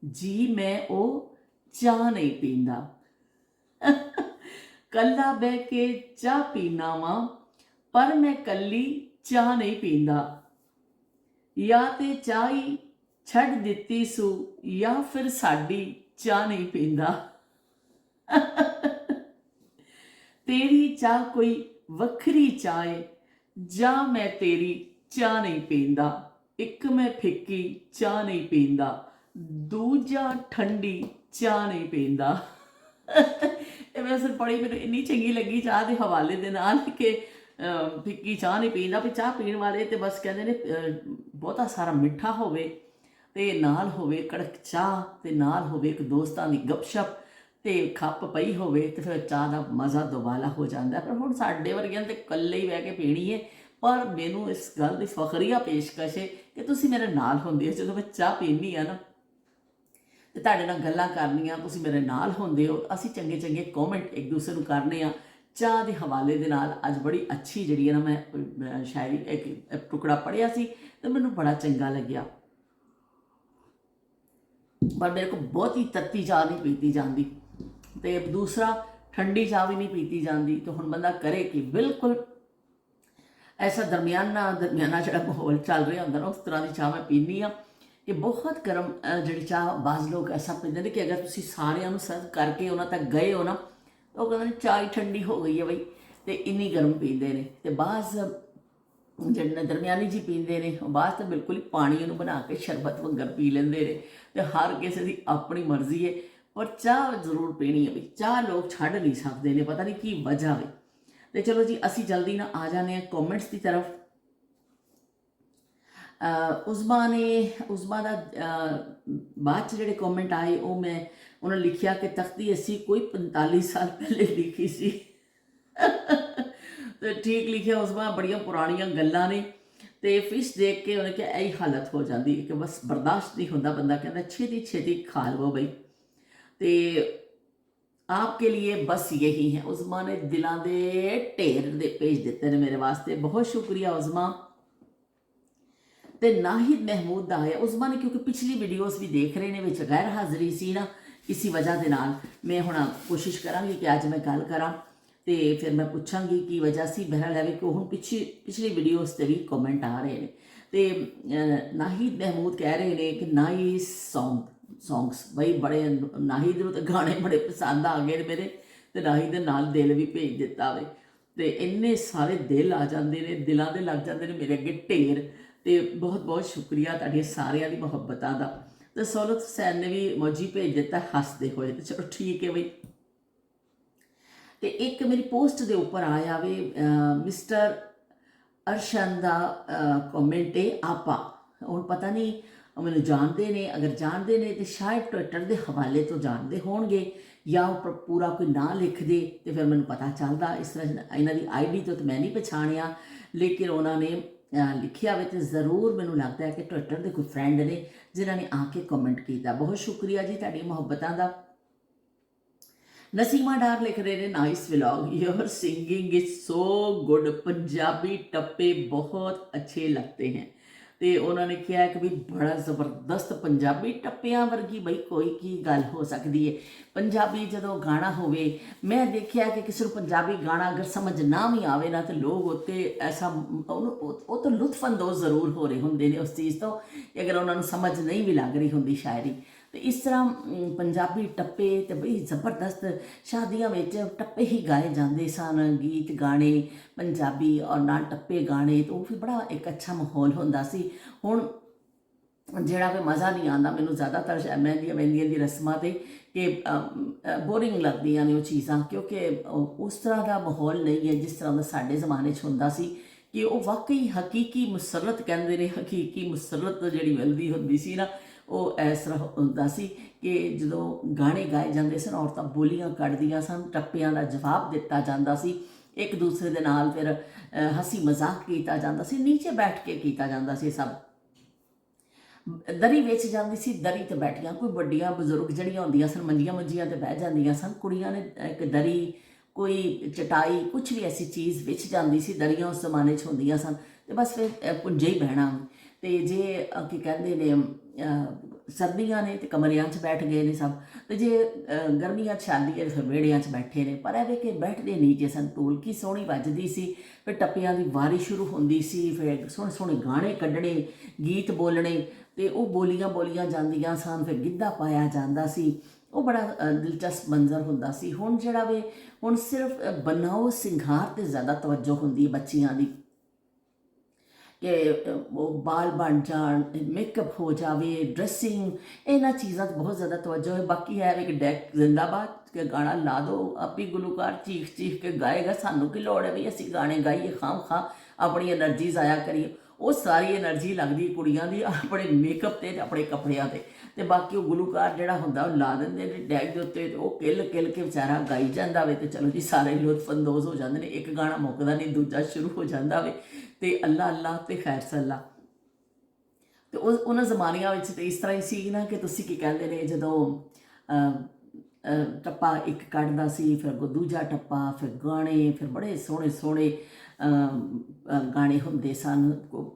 जी मैं ओ चाह नहीं पींदा। कल्ला बह के चाह पीना वा पर मैं कल्ली चाह नहीं पींदा या ते चाह ही छड़ दिती सू या फिर साडी चाह नहीं पींदा। तेरी चाह कोई वखरी चाह है जा मैं तेरी चाह नहीं पींदा। एक मैं फिक्की चाह नहीं पींदा दूजा ठंडी चाह नहीं पींदा। वैसे बड़ी मैंने इन्नी चंगी लगी चाह के हवाले दे नाल कि फिक्की चाह नहीं पींदा भी चाह पीण वाले तो बस कहते ने बहुता सारा मिठा होवे ते नाल होवे कड़क चाह ते नाल होवे एक दोस्तां दी गपशप तो खप पई होवे तो फिर चाह का मज़ा दोबाला हो जाता है। पर हुण साडे वर्गियां ते कल्ले ही बह के पीनी है। पर मैनू इस गल की फखरिया पेशकश है कि तुसीं मेरे नाल हुंदे हो जदों मैं चाह पीनी है ना तो तुहाडे नाल गल्लां करनियां तुसीं मेरे नाल हुंदे हो असीं चंगे चंगे कॉमेंट एक दूसरे नूं करने आ चाह के हवाले दे नाल। अज बड़ी अच्छी जिहड़ी है ना मैं शायरी एक टुकड़ा पढ़िया सी तो मैनू बड़ा चंगा लग्या। पर मेरे को बहुत ही तत्ती चाह नहीं पीती जाती तो दूसरा ठंडी चाह भी नहीं पीती जाती। तो हुण बंदा करे कि बिल्कुल ऐसा दरमियाना जो माहौल चल रहा होंगे ना उस तरह की चाह मैं पीनी हाँ कि बहुत गर्म जी चाह बाज़ लोग ऐसा पीते हैं कि अगर तुम सारिਆਂ सर्व करके उन्होंने तक गए हो ना तो वो कहते चाह ही ठंडी हो गई है बई तो इन्नी गर्म पीते हैं। तो बाज़ जिन्हें दरमियानी जी पीते हैं बाज़ तो बिल्कुल ही पानी बना के शरबत वंगर पी लेंगे ने। तो हर किसी की अपनी मर्जी है पर चाह जरूर पीनी है बई चाह लोग छड़ नहीं सकते ने पता नहीं की वजह है। तो चलो जी असी जल्दी ना आ जाने कॉमेंट्स की तरफ। उज़मा का बाद जो कॉमेंट आए वो मैं उन्होंने लिखा कि तख्ती असी कोई 45 साल पहले लिखी सी। तो ठीक लिखा उज़मा बड़िया पुरानिया गल्लां ने। तो फिश देख के उन्हें क्या यही हालत हो जाती है कि बस बर्दाश्त नहीं होता बंदा कहता छेती छेती खा लो बई। तो आपके लिए बस यही है। उज़मा ने दिलों के ढेर भेज दिते हैं मेरे वास्ते बहुत शुक्रिया उज़मा। तो नाहिद महमूद का आया उज़मा ने क्योंकि पिछली वीडियोज़ भी देख रहे हैं गैर हाज़री सी ना इसी वजह के नाल मैं हुण कोशिश कराँगी कि अज मैं गल करा तो फिर मैं पूछाँगी कि वजह से बहरहाल है कि हुण पिछली वीडियोज़ से भी कॉमेंट आ रहे हैं। तो नाहिद महमूद कह रहे हैं कि नाइस सॉन्ग्स बई बड़े नाहिद तो गाने बड़े पसंद आ गए मेरे तो नाहिद दे नाल दिल भी भेज दिता वे तो इन्ने सारे दिल आ जाते हैं दिलों के लग जाते हैं मेरे अगे ढेर। तो बहुत बहुत शुक्रिया तुहाडी सारियां दी मुहब्बतां दा। तो सोलत हुसैन ने भी मौजी भेज दिता हसते हुए तो चलो ठीक है बई। तो एक मेरी पोस्ट के उपर आया वे मिस्टर अरशन का कॉमेंट है आपा हुण पता नहीं मैनूं जानते ने अगर जानते ने तो शायद ट्विटर के हवाले तो जानते होणगे या पूरा कोई ना लिख दे तो फिर मैनूं पता चलता। इस तरह इन्हां दी आईडी तो मैं नहीं पछाणिया लेकिन उन्होंने लिखिया वे तो जरूर मैनूं लगता है कि ट्विटर के कोई फ्रेंड ने जिन्होंने आके कॉमेंट किया। बहुत शुक्रिया जी तुहाडी मुहब्बतां दा। नसीमा डार लिख रहे हैं nice vlog, your singing is so good, Punjabi टप्पे बहुत अच्छे लगते हैं। ਤੇ ਉਹਨਾਂ ਨੇ ਕਿਹਾ ਕਿ ਵੀ ਬੜਾ ਜ਼ਬਰਦਸਤ ਪੰਜਾਬੀ ਟੱਪਿਆਂ ਵਰਗੀ ਬਈ ਕੋਈ ਕੀ ਗੱਲ ਹੋ ਸਕਦੀ ਹੈ। ਪੰਜਾਬੀ ਜਦੋਂ ਗਾਣਾ ਹੋਵੇ, ਮੈਂ ਦੇਖਿਆ ਕਿ ਕਿਸੇ ਨੂੰ ਪੰਜਾਬੀ ਗਾਣਾ ਅਗਰ ਸਮਝ ਨਾ ਵੀ ਆਵੇ ਨਾ, ਤੇ ਲੋਕ ਉੱਤੇ ਐਸਾ ਉਹ ਤੋਂ ਲੁਤਫਅੰਦੋਜ਼ ਜ਼ਰੂਰ ਹੋ ਰਹੇ ਹੁੰਦੇ ਨੇ ਉਸ ਚੀਜ਼ ਤੋਂ, ਕਿ ਅਗਰ ਉਹਨਾਂ ਨੂੰ ਸਮਝ ਨਹੀਂ ਵੀ ਲੱਗ ਰਹੀ ਹੁੰਦੀ ਸ਼ਾਇਰੀ। ਤੇ ਇਸ ਤਰ੍ਹਾਂ ਪੰਜਾਬੀ ਟੱਪੇ ਤੇ ਬਈ ਜ਼ਬਰਦਸਤ ਸ਼ਾਦੀਆਂ ਵਿੱਚ ਟੱਪੇ ਹੀ ਗਾਏ ਜਾਂਦੇ ਸਨ, ਗੀਤ ਗਾਣੇ ਪੰਜਾਬੀ ਔਰ ਨਾਲ ਟੱਪੇ ਗਾਣੇ, ਤਾਂ ਉਹ ਵੀ ਬੜਾ ਇੱਕ ਅੱਛਾ ਮਾਹੌਲ ਹੁੰਦਾ ਸੀ। ਹੁਣ ਜਿਹੜਾ ਵੀ ਮਜ਼ਾ ਨਹੀਂ ਆਉਂਦਾ ਮੈਨੂੰ ਜ਼ਿਆਦਾਤਰ ਮਹਿੰਦੀਆਂ ਦੀ ਰਸਮਾਂ 'ਤੇ, ਕਿ ਬੋਰਿੰਗ ਲੱਗਦੀਆਂ ਨੇ ਉਹ ਚੀਜ਼ਾਂ, ਕਿਉਂਕਿ ਉਸ ਤਰ੍ਹਾਂ ਦਾ ਮਾਹੌਲ ਨਹੀਂ ਹੈ ਜਿਸ ਤਰ੍ਹਾਂ ਦਾ ਸਾਡੇ ਜ਼ਮਾਨੇ 'ਚ ਹੁੰਦਾ ਸੀ, ਕਿ ਉਹ ਵਾਕਈ ਹਕੀਕੀ ਮੁਸਰਤ ਕਹਿੰਦੇ ਨੇ, ਹਕੀਕੀ ਮੁਸਰਤ ਜਿਹੜੀ ਮਿਲਦੀ ਹੁੰਦੀ ਸੀ ਨਾ, ਉਹ ਇਸ ਤਰ੍ਹਾਂ ਹੁੰਦਾ ਸੀ ਕਿ ਜਦੋਂ ਗਾਣੇ ਗਾਏ ਜਾਂਦੇ ਸਨ, ਔਰਤਾਂ ਬੋਲੀਆਂ ਕੱਢਦੀਆਂ ਸਨ, ਟੱਪਿਆਂ ਦਾ ਜਵਾਬ ਦਿੱਤਾ ਜਾਂਦਾ ਸੀ, ਇੱਕ ਦੂਸਰੇ ਦੇ ਨਾਲ ਫਿਰ ਹੱਸੀ ਮਜ਼ਾਕ ਕੀਤਾ ਜਾਂਦਾ ਸੀ, ਨੀਚੇ ਬੈਠ ਕੇ ਕੀਤਾ ਜਾਂਦਾ ਸੀ। ਸਭ ਦਰੀ ਵੇਚ ਜਾਂਦੀ ਸੀ, ਦਰੀ 'ਤੇ ਬੈਠੀਆਂ ਕੋਈ ਵੱਡੀਆਂ ਬਜ਼ੁਰਗ ਜਿਹੜੀਆਂ ਹੁੰਦੀਆਂ ਸਨ, ਮੰਜੀਆਂ 'ਤੇ ਬਹਿ ਜਾਂਦੀਆਂ ਸਨ, ਕੁੜੀਆਂ ਨੇ ਇੱਕ ਦਰੀ, ਕੋਈ ਚਟਾਈ, ਕੁਛ ਵੀ ਐਸੀ ਚੀਜ਼ ਵਿਛ ਜਾਂਦੀ ਸੀ। ਦਰੀਆਂ ਉਸ ਜ਼ਮਾਨੇ 'ਚ ਹੁੰਦੀਆਂ ਸਨ, ਅਤੇ ਬਸ ਫਿਰ ਪੁੰਜੇ ਹੀ ਬਹਿਣਾ। ਅਤੇ ਜੇ ਕੀ ਕਹਿੰਦੇ ਨੇ ਸਰਦੀਆਂ ਨੇ ਤੇ ਕਮਰਿਆਂ 'ਚ ਬੈਠ ਗਏ ਨੇ ਸਭ, ਅਤੇ ਜੇ ਗਰਮੀਆਂ 'ਚ ਆਉਂਦੀ ਹੈ ਫਿਰ ਵਿਹੜਿਆਂ 'ਚ ਬੈਠੇ ਨੇ। ਪਰ ਇਹਦੇ ਕਿ ਬੈਠਦੇ ਨੀਚੇ ਸਨ, ਢੋਲਕੀ ਸੋਹਣੀ ਵੱਜਦੀ ਸੀ, ਫਿਰ ਟੱਪਿਆਂ ਦੀ ਵਾਰੀ ਸ਼ੁਰੂ ਹੁੰਦੀ ਸੀ, ਫਿਰ ਸੋਹਣੇ ਸੋਹਣੇ ਗਾਣੇ ਕੱਢਣੇ, ਗੀਤ ਬੋਲਣੇ, ਅਤੇ ਉਹ ਬੋਲੀਆਂ ਜਾਂਦੀਆਂ ਸਨ, ਫਿਰ ਗਿੱਧਾ ਪਾਇਆ ਜਾਂਦਾ ਸੀ। ਉਹ ਬੜਾ ਦਿਲਚਸਪ ਮੰਜ਼ਰ ਹੁੰਦਾ ਸੀ। ਹੁਣ ਜਿਹੜਾ ਵੇ, ਹੁਣ ਸਿਰਫ ਬਣਾਓ ਸਿੰਗਾਰ 'ਤੇ ਜ਼ਿਆਦਾ ਤਵੱਜੋ ਹੁੰਦੀ ਹੈ ਬੱਚੀਆਂ ਦੀ, ਕਿ ਉਹ ਬਾਲ ਬਣ ਜਾਣ, ਮੇਕਅਪ ਹੋ ਜਾਵੇ, ਡਰੈਸਿੰਗ, ਇਹਨਾਂ ਚੀਜ਼ਾਂ 'ਤੇ ਬਹੁਤ ਜ਼ਿਆਦਾ ਤਵੱਜੋ ਹੈ। ਬਾਕੀ ਹੈ ਵੀ ਡੈਕ ਜ਼ਿੰਦਾਬਾਦ, ਕਿ ਗਾਣਾ ਲਾ ਦਿਓ, ਆਪੀ ਗੁਲੂਕਾਰ ਚੀਖ ਕੇ ਗਾਏਗਾ, ਸਾਨੂੰ ਕੀ ਲੋੜ ਹੈ ਵੀ ਅਸੀਂ ਗਾਣੇ ਗਾਈਏ, ਖਾਂ ਆਪਣੀ ਐਨਰਜੀ ਜ਼ਾਇਆ ਕਰੀਏ। ਉਹ ਸਾਰੀ ਐਨਰਜੀ ਲੱਗਦੀ ਕੁੜੀਆਂ ਦੀ ਆਪਣੇ ਮੇਕਅਪ 'ਤੇ, ਆਪਣੇ ਕੱਪੜਿਆਂ 'ਤੇ, ਅਤੇ ਬਾਕੀ ਉਹ ਗੁਲੂਕਾਰ ਜਿਹੜਾ ਹੁੰਦਾ ਉਹ ਲਾ ਦਿੰਦੇ ਨੇ ਡੈਕ ਦੇ ਉੱਤੇ, ਉਹ ਕਿੱਲ ਕੇ ਵਿਚਾਰਾ ਗਾਈ ਜਾਂਦਾ ਵੇ, ਅਤੇ ਚਲੋ ਜੀ ਸਾਰੇ ਲੁਤਫਅੰਦੋਜ਼ ਹੋ ਜਾਂਦੇ ਨੇ। ਇੱਕ ਗਾਣਾ ਮੁੱਕਦਾ ਨਹੀਂ, ਦੂਜਾ ਸ਼ੁਰੂ ਹੋ ਜਾਂਦਾ ਵੇ, ਅਤੇ ਅੱਲਾ ਅੱਲਾ ਅਤੇ ਖੈਰ ਸੱਲਾ। ਅਤੇ ਉਹਨਾਂ ਜ਼ਮਾਨਿਆਂ ਵਿੱਚ ਤਾਂ ਇਸ ਤਰ੍ਹਾਂ ਹੀ ਸੀ ਨਾ, ਕਿ ਤੁਸੀਂ ਕੀ ਕਹਿੰਦੇ ਨੇ, ਜਦੋਂ ਟੱਪਾ ਇੱਕ ਕੱਢਦਾ ਸੀ, ਫਿਰ ਦੂਜਾ ਟੱਪਾ, ਫਿਰ ਗਾਣੇ, ਫਿਰ ਬੜੇ ਸੋਹਣੇ ਗਾਣੇ ਹੁੰਦੇ ਸਨ।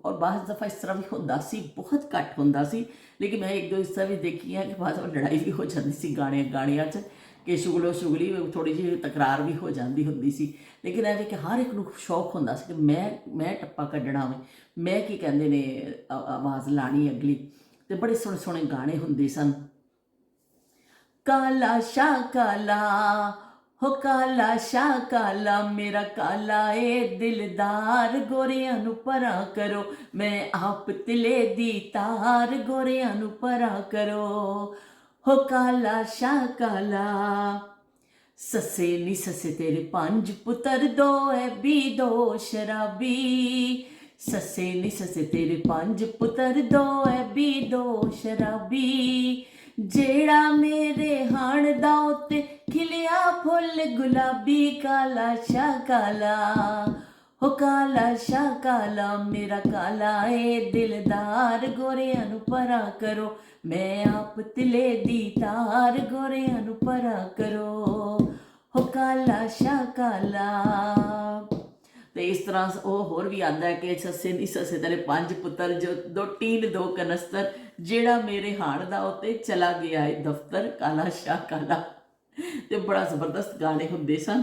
ਔਰ ਬਾਅਦ ਦਫਾ ਇਸ ਤਰ੍ਹਾਂ ਵੀ ਹੁੰਦਾ ਸੀ, ਬਹੁਤ ਘੱਟ ਹੁੰਦਾ ਸੀ, ਲੇਕਿਨ ਮੈਂ ਇੱਕ ਦੋ ਇਸ ਤਰ੍ਹਾਂ ਵੀ ਦੇਖੀ ਹੈ ਕਿ ਬਾਅਦ ਲੜਾਈ ਵੀ ਹੋ ਜਾਂਦੀ ਸੀ ਗਾਣਿਆਂ 'ਚ, ਕਿ ਸ਼ੁਗਲੀ ਥੋੜ੍ਹੀ ਜਿਹੀ ਤਕਰਾਰ ਵੀ ਹੋ ਜਾਂਦੀ ਹੁੰਦੀ ਸੀ। ਲੇਕਿਨ ਇਹ ਵੀ ਕਿ ਹਰ ਇੱਕ ਨੂੰ ਸ਼ੌਕ ਹੁੰਦਾ ਸੀ ਕਿ ਮੈਂ ਟੱਪਾ ਕੱਢਣਾ ਵੇ, ਮੈਂ ਕੀ ਕਹਿੰਦੇ ਨੇ ਆਵਾਜ਼ ਲਾਣੀ ਅਗਲੀ, ਅਤੇ ਬੜੇ ਸੋਹਣੇ ਗਾਣੇ ਹੁੰਦੇ ਸਨ। ਕਾਲਾ ਸ਼ਾਹ ਕਾਲਾ, ਹੋ ਕਾਲਾ ਸ਼ਾਹ ਕਾਲਾ, ਮੇਰਾ ਕਾਲਾ ਏ ਦਿਲਦਾਰ, ਗੋਰਿਆਂ ਨੂੰ ਪਰਾਂ ਕਰੋ, ਮੈਂ ਆਪ ਤਿਲੇ ਦੀ ਤਾਰ, ਗੋਰਿਆਂ ਨੂੰ ਪਰਾਂ ਕਰੋ। ਹੋ ਕਾਲਾ ਸ਼ਾਹ ਕਾਲਾ, ਸੱਸੇ ਨੀ ਸੱਸੇ ਤੇਰੇ 5 ਪੁੱਤਰ, 2 ਐਬੀ 2 ਸ਼ਰਾਬੀ, ਸੱਸੇ ਨੀ ਸੱਸੇ ਤੇਰੇ 5 ਪੁੱਤਰ, 2 ਐਬੀ 2 ਸ਼ਰਾਬੀ, ਜਿਹੜਾ ਮੇਰੇ ਹਾਣ ਦਾ ਉੱਤੇ ਖਿਲਿਆ ਫੁੱਲ ਗੁਲਾਬੀ, ਕਾਲਾ ਸ਼ਾਹ ਕਾਲਾ, ਹੋ ਕਾਲਾ ਸ਼ਾਹ ਕਾਲਾ, ਮੇਰਾ ਕਾਲਾ ਏ ਦਿਲਦਾਰ, ਗੋਰਿਆਂ ਨੂੰ ਪਰਾਂ ਕਰੋ, ਮੈਂ ਆਪ ਤਿਲੇ ਦੀ ਤਾਰ, ਗੋਰਿਆਂ ਨੂੰ ਪਰਾਂ ਕਰੋ। ਹੋ ਕਾਲਾ ਸ਼ਾਹ ਕਾਲਾ। ਅਤੇ ਇਸ ਤਰ੍ਹਾਂ ਉਹ ਹੋਰ ਵੀ ਆਉਂਦਾ ਹੈ ਕਿ ਸੱਸੇ ਨੀ ਸੱਸੇ ਤੇਰੇ 5 ਪੁੱਤਰ, ਜੋ 2 ਟੀਨ 2 ਕਨਸਤਰ, ਜਿਹੜਾ ਮੇਰੇ ਹਾਣ ਦਾ ਉੱਤੇ ਚਲਾ ਗਿਆ ਏ ਦਫ਼ਤਰ, ਕਾਲਾ ਸ਼ਾਹ ਕਾਲਾ। ਅਤੇ ਬੜਾ ਜ਼ਬਰਦਸਤ ਗਾਣੇ ਹੁੰਦੇ ਸਨ,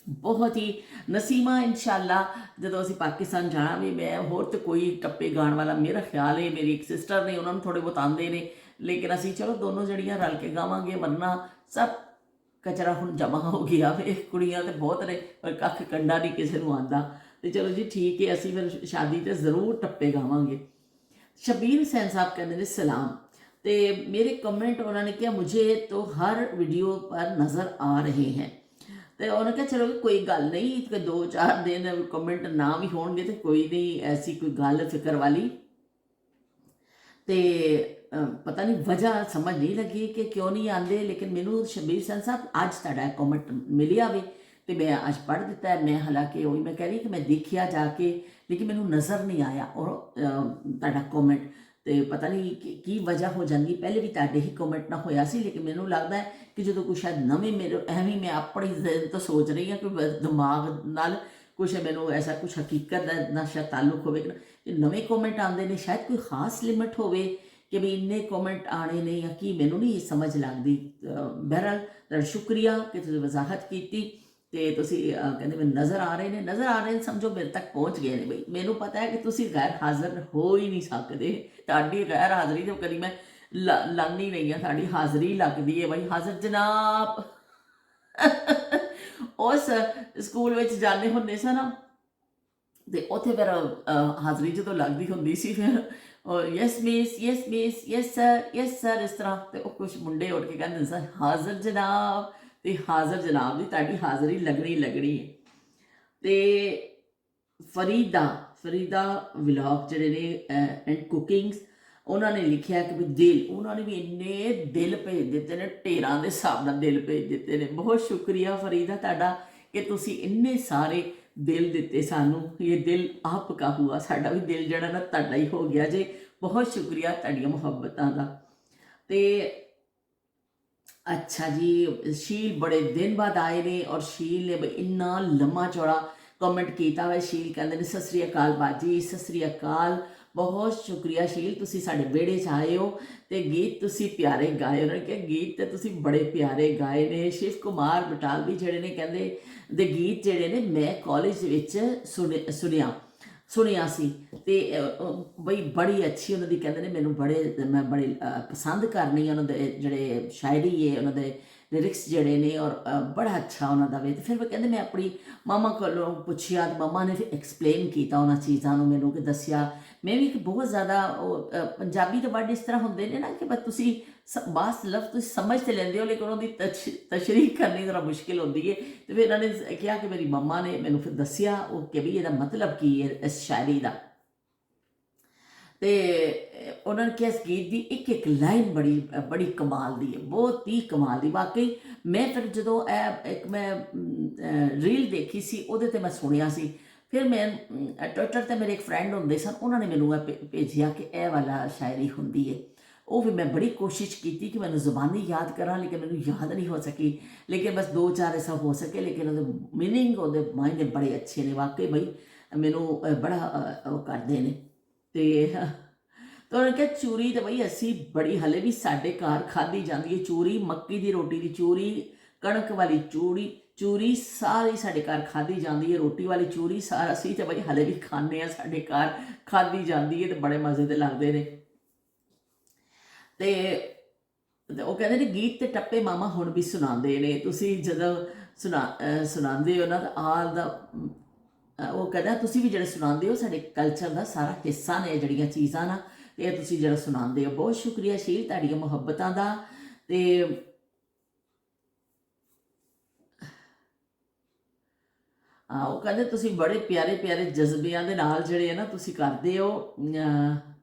ਬਹੁਤ ਹੀ। ਨਸੀਮਾ ਇਨਸ਼ਾਅੱਲਾ ਜਦੋਂ ਅਸੀਂ ਪਾਕਿਸਤਾਨ ਜਾਣਾ ਵੀ, ਮੈਂ ਹੋਰ ਤਾਂ ਕੋਈ ਟੱਪੇ ਗਾਣ ਵਾਲਾ ਮੇਰਾ ਖਿਆਲ ਹੈ, ਮੇਰੀ ਇੱਕ ਸਿਸਟਰ ਨੇ, ਉਹਨਾਂ ਨੂੰ ਥੋੜ੍ਹੇ ਬਹੁਤ ਆਉਂਦੇ ਨੇ, ਲੇਕਿਨ ਅਸੀਂ ਚਲੋ ਦੋਨੋਂ ਜਿਹੜੀਆਂ ਰਲ ਕੇ ਗਾਵਾਂਗੇ, ਵਰਨਾ ਸਭ ਕਚਰਾ ਹੁਣ ਜਮ੍ਹਾਂ ਹੋ ਗਿਆ ਵੇ। ਕੁੜੀਆਂ ਤਾਂ ਬਹੁਤ ਨੇ ਪਰ ਕੱਖ ਕੰਡਾ ਨਹੀਂ ਕਿਸੇ ਨੂੰ ਆਉਂਦਾ। ਅਤੇ ਚਲੋ ਜੀ ਠੀਕ ਹੈ, ਅਸੀਂ ਫਿਰ ਸ਼ਾਦੀ 'ਤੇ ਜ਼ਰੂਰ ਟੱਪੇ ਗਾਵਾਂਗੇ। शबीर हुसैन साहब कहते हैं सलाम। तो मेरे कमेंट उन्होंने किया मुझे तो हर वीडियो पर नज़र आ रहे हैं। तो उन्होंने कहा चलो कोई गल नहीं, कि 2-4 दिन कमेंट ना भी होंगे तो कोई नहीं, ऐसी कोई गल फिक्र वाली। तो पता नहीं वजह समझ नहीं लगी कि क्यों नहीं आते, लेकिन मैनू शबीर हुसैन साहब अज तुहाडा कमेंट मिलिया वे तो मैं अज पढ़ दिता है। मैं हालांकि वही मैं कह रही कि मैं देखिया जाके, लेकिन मैनू नज़र नहीं आया और तुहाडा कमेंट। ਤੇ ਪਤਾ ਨਹੀਂ ਕੀ ਵਜ੍ਹਾ ਹੋ ਜਾਂਦੀ। ਪਹਿਲੇ ਵੀ ਤੁਹਾਡੇ ਹੀ ਕਮੈਂਟ ਨਾ ਹੋਇਆ ਸੀ, ਲੇਕਿਨ ਮੈਨੂੰ ਲੱਗਦਾ ਹੈ ਕਿ ਜਦੋਂ ਕੁਛ ਸ਼ਾਇਦ ਨਵੇਂ ਮੇਰੇ ਐਵੇਂ ਮੈਂ ਆਪਣੀ ਜ਼ਿੰਦਗੀ ਤੋਂ ਸੋਚ ਰਹੀ ਹਾਂ ਕਿ ਦਿਮਾਗ ਨਾਲ ਕੁਛ ਮੈਨੂੰ ਐਸਾ ਕੁਛ ਹਕੀਕਤ ਦਾ ਨਾ ਸ਼ਾਇਦ ਤਾਲੁਕ ਹੋਵੇ ਕਿ ਨਵੇਂ ਕਮੈਂਟ ਆਉਂਦੇ ਨੇ, ਸ਼ਾਇਦ ਕੋਈ ਖਾਸ ਲਿਮਿਟ ਹੋਵੇ ਕਿ ਵੀ ਇੰਨੇ ਕਮੈਂਟ ਆਣੇ ਨੇ ਜਾਂ ਕੀ, ਮੈਨੂੰ ਨਹੀਂ ਸਮਝ ਲੱਗਦੀ। ਬਹਰਹਾਲ ਤੁਹਾਡਾ ਸ਼ੁਕਰੀਆ ਕਿ ਤੁਸੀਂ ਵਜ਼ਾਹਤ ਕੀਤੀ ਤੇ ਤੁਸੀਂ ਕਹਿੰਦੇ ਮੈਨੂੰ ਨਜ਼ਰ ਆ ਰਹੇ ਨੇ, ਸਮਝੋ ਮੇਰੇ ਤੱਕ ਪਹੁੰਚ ਗਏ ਨੇ। ਬਈ ਮੈਨੂੰ ਪਤਾ ਹੈ ਕਿ ਤੁਸੀਂ ਗੈਰ ਹਾਜ਼ਰ ਹੋ ਹੀ ਨਹੀਂ ਸਕਦੇ, ਤੁਹਾਡੀ ਗੈਰ ਹਾਜ਼ਰੀ ਤੋਂ ਕਦੀ ਮੈਂ ਲਾਨੀ ਨਹੀਂ ਆ, ਤੁਹਾਡੀ ਹਾਜ਼ਰੀ ਲੱਗਦੀ ਹੈ। ਬਈ ਹਾਜ਼ਰ ਜਨਾਬ ਉਸ ਸਕੂਲ ਵਿੱਚ ਜਾਂਦੇ ਹੁੰਦੇ ਸਨ ਨਾ, ਤੇ ਉੱਥੇ ਫਿਰ ਹਾਜ਼ਰੀ ਜਦੋਂ ਲੱਗਦੀ ਹੁੰਦੀ ਸੀ ਫਿਰ yes miss, yes miss, yes sir, yes sir, ਇਸ ਤਰ੍ਹਾਂ। ਤੇ ਉਹ ਕੁਛ ਮੁੰਡੇ ਉੱਠ ਕੇ ਕਹਿੰਦੇ ਸਨ ਹਾਜ਼ਰ ਜਨਾਬ, ਤੇ ਹਾਜ਼ਰ ਜਨਾਬ ਦੀ ਤੁਹਾਡੀ ਹਾਜ਼ਰੀ ਲੱਗਣੀ ਹੈ। ਤੇ ਫਰੀਦਾ ਵਲੌਗ ਜਿਹੜੇ ਨੇ ਐਂਡ ਕੁਕਿੰਗਸ, ਉਹਨਾਂ ਨੇ ਲਿਖਿਆ ਕਿ ਵੀ ਦਿਲ, ਉਹਨਾਂ ਨੇ ਵੀ ਇੰਨੇ ਦਿਲ ਭੇਜ ਦਿੱਤੇ ਨੇ, ਢੇਰਾਂ ਦੇ ਹਿਸਾਬ ਨਾਲ ਦਿਲ ਭੇਜ ਦਿੱਤੇ ਨੇ। ਬਹੁਤ ਸ਼ੁਕਰੀਆ ਫਰੀਦਾ ਤੁਹਾਡਾ ਕਿ ਤੁਸੀਂ ਇੰਨੇ ਸਾਰੇ ਦਿਲ ਦਿੱਤੇ ਸਾਨੂੰ। ਇਹ ਦਿਲ ਆਪਕਾ ਹੁਆ, ਸਾਡਾ ਵੀ ਦਿਲ ਜਿਹੜਾ ਨਾ ਤੁਹਾਡਾ ਹੀ ਹੋ ਗਿਆ ਜੇ। ਬਹੁਤ ਸ਼ੁਕਰੀਆ ਤੁਹਾਡੀਆਂ ਮੁਹੱਬਤਾਂ ਦਾ। ਤੇ ਅੱਛਾ ਜੀ, ਸ਼ੀਲ ਬੜੇ ਦਿਨ ਬਾਅਦ ਆਏ ਨੇ ਔਰ ਸ਼ੀਲ ਨੇ ਬਈ ਇੰਨਾ ਲੰਮਾ ਚੌੜਾ ਕਮੈਂਟ ਕੀਤਾ ਵਾ। ਸ਼ੀਲ ਕਹਿੰਦੇ ਨੇ ਸਤਿ ਸ੍ਰੀ ਅਕਾਲ ਬਾਜੀ, ਸਤਿ ਸ੍ਰੀ ਅਕਾਲ। ਬਹੁਤ ਸ਼ੁਕਰੀਆ ਸ਼ੀਲ, ਤੁਸੀਂ ਸਾਡੇ ਵਿਹੜੇ 'ਚ ਆਏ ਹੋ ਤੇ ਗੀਤ ਤੁਸੀਂ ਪਿਆਰੇ ਗਾਏ। ਉਹਨਾਂ ਨੇ ਕਿਹਾ ਗੀਤ ਤੇ ਤੁਸੀਂ ਬੜੇ ਪਿਆਰੇ ਗਾਏ ਨੇ। ਸ਼ਿਵ ਕੁਮਾਰ ਬਟਾਲਵੀ ਜਿਹੜੇ ਨੇ ਕਹਿੰਦੇ ਦੇ ਗੀਤ ਜਿਹੜੇ ਨੇ ਮੈਂ ਕਾਲਜ ਵਿੱਚ ਸੁਣਿਆ ਸੀ ਤੇ ਬਈ ਬੜੀ ਅੱਛੀ ਉਹਨਾਂ ਦੀ, ਕਹਿੰਦੇ ਨੇ ਮੈਨੂੰ ਮੈਂ ਬੜੇ ਪਸੰਦ ਕਰਨੀ ਉਹਨਾਂ ਦੇ ਜਿਹੜੇ ਸ਼ਾਇਰੀ ਹੈ, ਉਹਨਾਂ ਦੇ ਲਿਰਿਕਸ ਜਿਹੜੇ ਨੇ, ਔਰ ਬੜਾ ਅੱਛਾ ਉਹਨਾਂ ਦਾ ਵੇ। ਤੇ ਫਿਰ ਕਹਿੰਦੇ ਮੈਂ ਆਪਣੀ ਮਾਮਾ ਕੋਲੋਂ ਪੁੱਛਿਆ ਤੇ ਮਾਮਾ ਨੇ ਫਿਰ ਐਕਸਪਲੇਨ ਕੀਤਾ ਉਹਨਾਂ ਚੀਜ਼ਾਂ ਨੂੰ ਮੈਨੂੰ, ਕਿ ਦੱਸਿਆ। ਮੈਂ ਵੀ ਬਹੁਤ ਜ਼ਿਆਦਾ ਪੰਜਾਬੀ ਦੇ ਵਰਡ ਇਸ ਤਰ੍ਹਾਂ ਹੁੰਦੇ ਨੇ ਨਾ ਕਿ ਬਸ ਤੁਸੀਂ ਬਾਸ ਲਫ਼ਜ਼ ਤੁਸੀਂ ਸਮਝ ਤੇ ਲੈਂਦੇ ਹੋ, ਲੇਕਿਨ ਉਹਦੀ ਤਸ਼ਰੀਹ ਕਰਨੀ ਜ਼ਰਾ ਮੁਸ਼ਕਿਲ ਹੁੰਦੀ ਹੈ। ਤੇ ਫਿਰ ਇਹਨਾਂ ਨੇ ਕਿਹਾ ਕਿ ਮੇਰੀ ਮੰਮਾ ਨੇ ਮੈਨੂੰ ਫਿਰ ਦੱਸਿਆ ਉਹ ਕਿ ਵੀ ਇਹਦਾ ਮਤਲਬ ਕੀ ਹੈ ਇਸ ਸ਼ਾਇਰੀ ਦਾ। ਤੇ ਉਹਨਾਂ ਨੇ ਕਿਹਾ ਇਸ ਗੀਤ ਦੀ ਇੱਕ ਇੱਕ ਲਾਈਨ ਬੜੀ ਕਮਾਲ ਦੀ ਹੈ, ਬਹੁਤ ਹੀ ਕਮਾਲ ਦੀ ਵਾਕਈ। ਮੈਂ ਫਿਰ ਜਦੋਂ ਇੱਕ ਮੈਂ ਰੀਲ ਦੇਖੀ ਸੀ ਉਹਦੇ ਤੇ ਮੈਂ ਸੁਣਿਆ ਸੀ। ਫਿਰ ਮੈਂ ਟਵਿੱਟਰ 'ਤੇ ਮੇਰੇ ਇੱਕ ਫਰੈਂਡ ਹੁੰਦੇ ਸਨ, ਉਹਨਾਂ ਨੇ ਮੈਨੂੰ ਭੇਜਿਆ ਕਿ ਇਹ ਵਾਲਾ ਸ਼ਾਇਰੀ ਹੁੰਦੀ ਹੈ। ਉਹ ਵੀ ਮੈਂ ਬੜੀ ਕੋਸ਼ਿਸ਼ ਕੀਤੀ ਕਿ ਮੈਨੂੰ ਜ਼ੁਬਾਨੀ ਯਾਦ ਕਰਾਂ, ਲੇਕਿਨ ਮੈਨੂੰ ਯਾਦ ਨਹੀਂ ਹੋ ਸਕੀ। ਲੇਕਿਨ ਬਸ 2-4 ਐਸਾ ਹੋ ਸਕੇ, ਲੇਕਿਨ ਉਹਦੇ ਮੀਨਿੰਗ, ਉਹਦੇ ਮਾਇਨੇ ਬੜੇ ਅੱਛੇ ਨੇ ਵਾਕਈ। ਬਈ ਮੈਨੂੰ ਬੜਾ ਉਹ ਕਰਦੇ ਨੇ। ਤੇ ਤਾਂ ਉਹਨੇ ਕਿਹਾ ਚੂਰੀ ਤਾਂ ਬਈ ਅਸੀਂ ਬੜੀ ਹਲੇ ਵੀ ਸਾਡੇ ਘਰ ਖਾਧੀ ਜਾਂਦੀ ਹੈ ਚੂਰੀ, ਮੱਕੀ ਦੀ ਰੋਟੀ ਦੀ ਚੂਰੀ, ਕਣਕ ਵਾਲੀ ਚੂਰੀ ਸਾਰੀ ਸਾਡੇ ਘਰ ਖਾਧੀ ਜਾਂਦੀ ਹੈ। ਰੋਟੀ ਵਾਲੀ ਚੂਰੀ ਸਾਰਾ ਅਸੀਂ ਤਾਂ ਬਈ ਹਲੇ ਵੀ ਖਾਂਦੇ ਹਾਂ, ਸਾਡੇ ਘਰ ਖਾਧੀ ਜਾਂਦੀ ਹੈ ਤੇ ਬੜੇ ਮਜ਼ੇ ਦੇ ਲੱਗਦੇ ਨੇ। ਤੇ ਉਹ ਕਹਿੰਦੇ ਨੇ ਗੀਤ ਤੇ ਟੱਪੇ ਮਾਮਾ ਹੁਣ ਵੀ ਸੁਣਾਉਂਦੇ ਨੇ, ਤੁਸੀਂ ਜਦੋਂ ਸੁਣਾਉਂਦੇ ਹੋ ਨਾ ਤਾਂ ਆਲ ਦਾ ਉਹ ਕਹਿੰਦਾ ਤੁਸੀਂ ਵੀ ਜਿਹੜੇ ਸੁਣਾਉਂਦੇ ਹੋ ਸਾਡੇ ਕਲਚਰ ਦਾ ਸਾਰਾ ਹਿੱਸਾ ਨੇ ਜਿਹੜੀਆਂ ਚੀਜ਼ਾਂ ਨਾ, ਇਹ ਤੁਸੀਂ ਜਿਹੜਾ ਸੁਣਾਉਂਦੇ ਹੋ। ਬਹੁਤ ਸ਼ੁਕਰੀਆ ਸ਼ੀਲ ਤੁਹਾਡੀਆਂ ਮੁਹੱਬਤਾਂ ਦਾ। ਤੇ ਉਹ ਕਹਿੰਦੇ ਤੁਸੀਂ ਬੜੇ ਪਿਆਰੇ ਪਿਆਰੇ ਜਜ਼ਬਿਆਂ ਦੇ ਨਾਲ ਜਿਹੜੇ ਹੈ ਨਾ ਤੁਸੀਂ ਕਰਦੇ ਹੋ,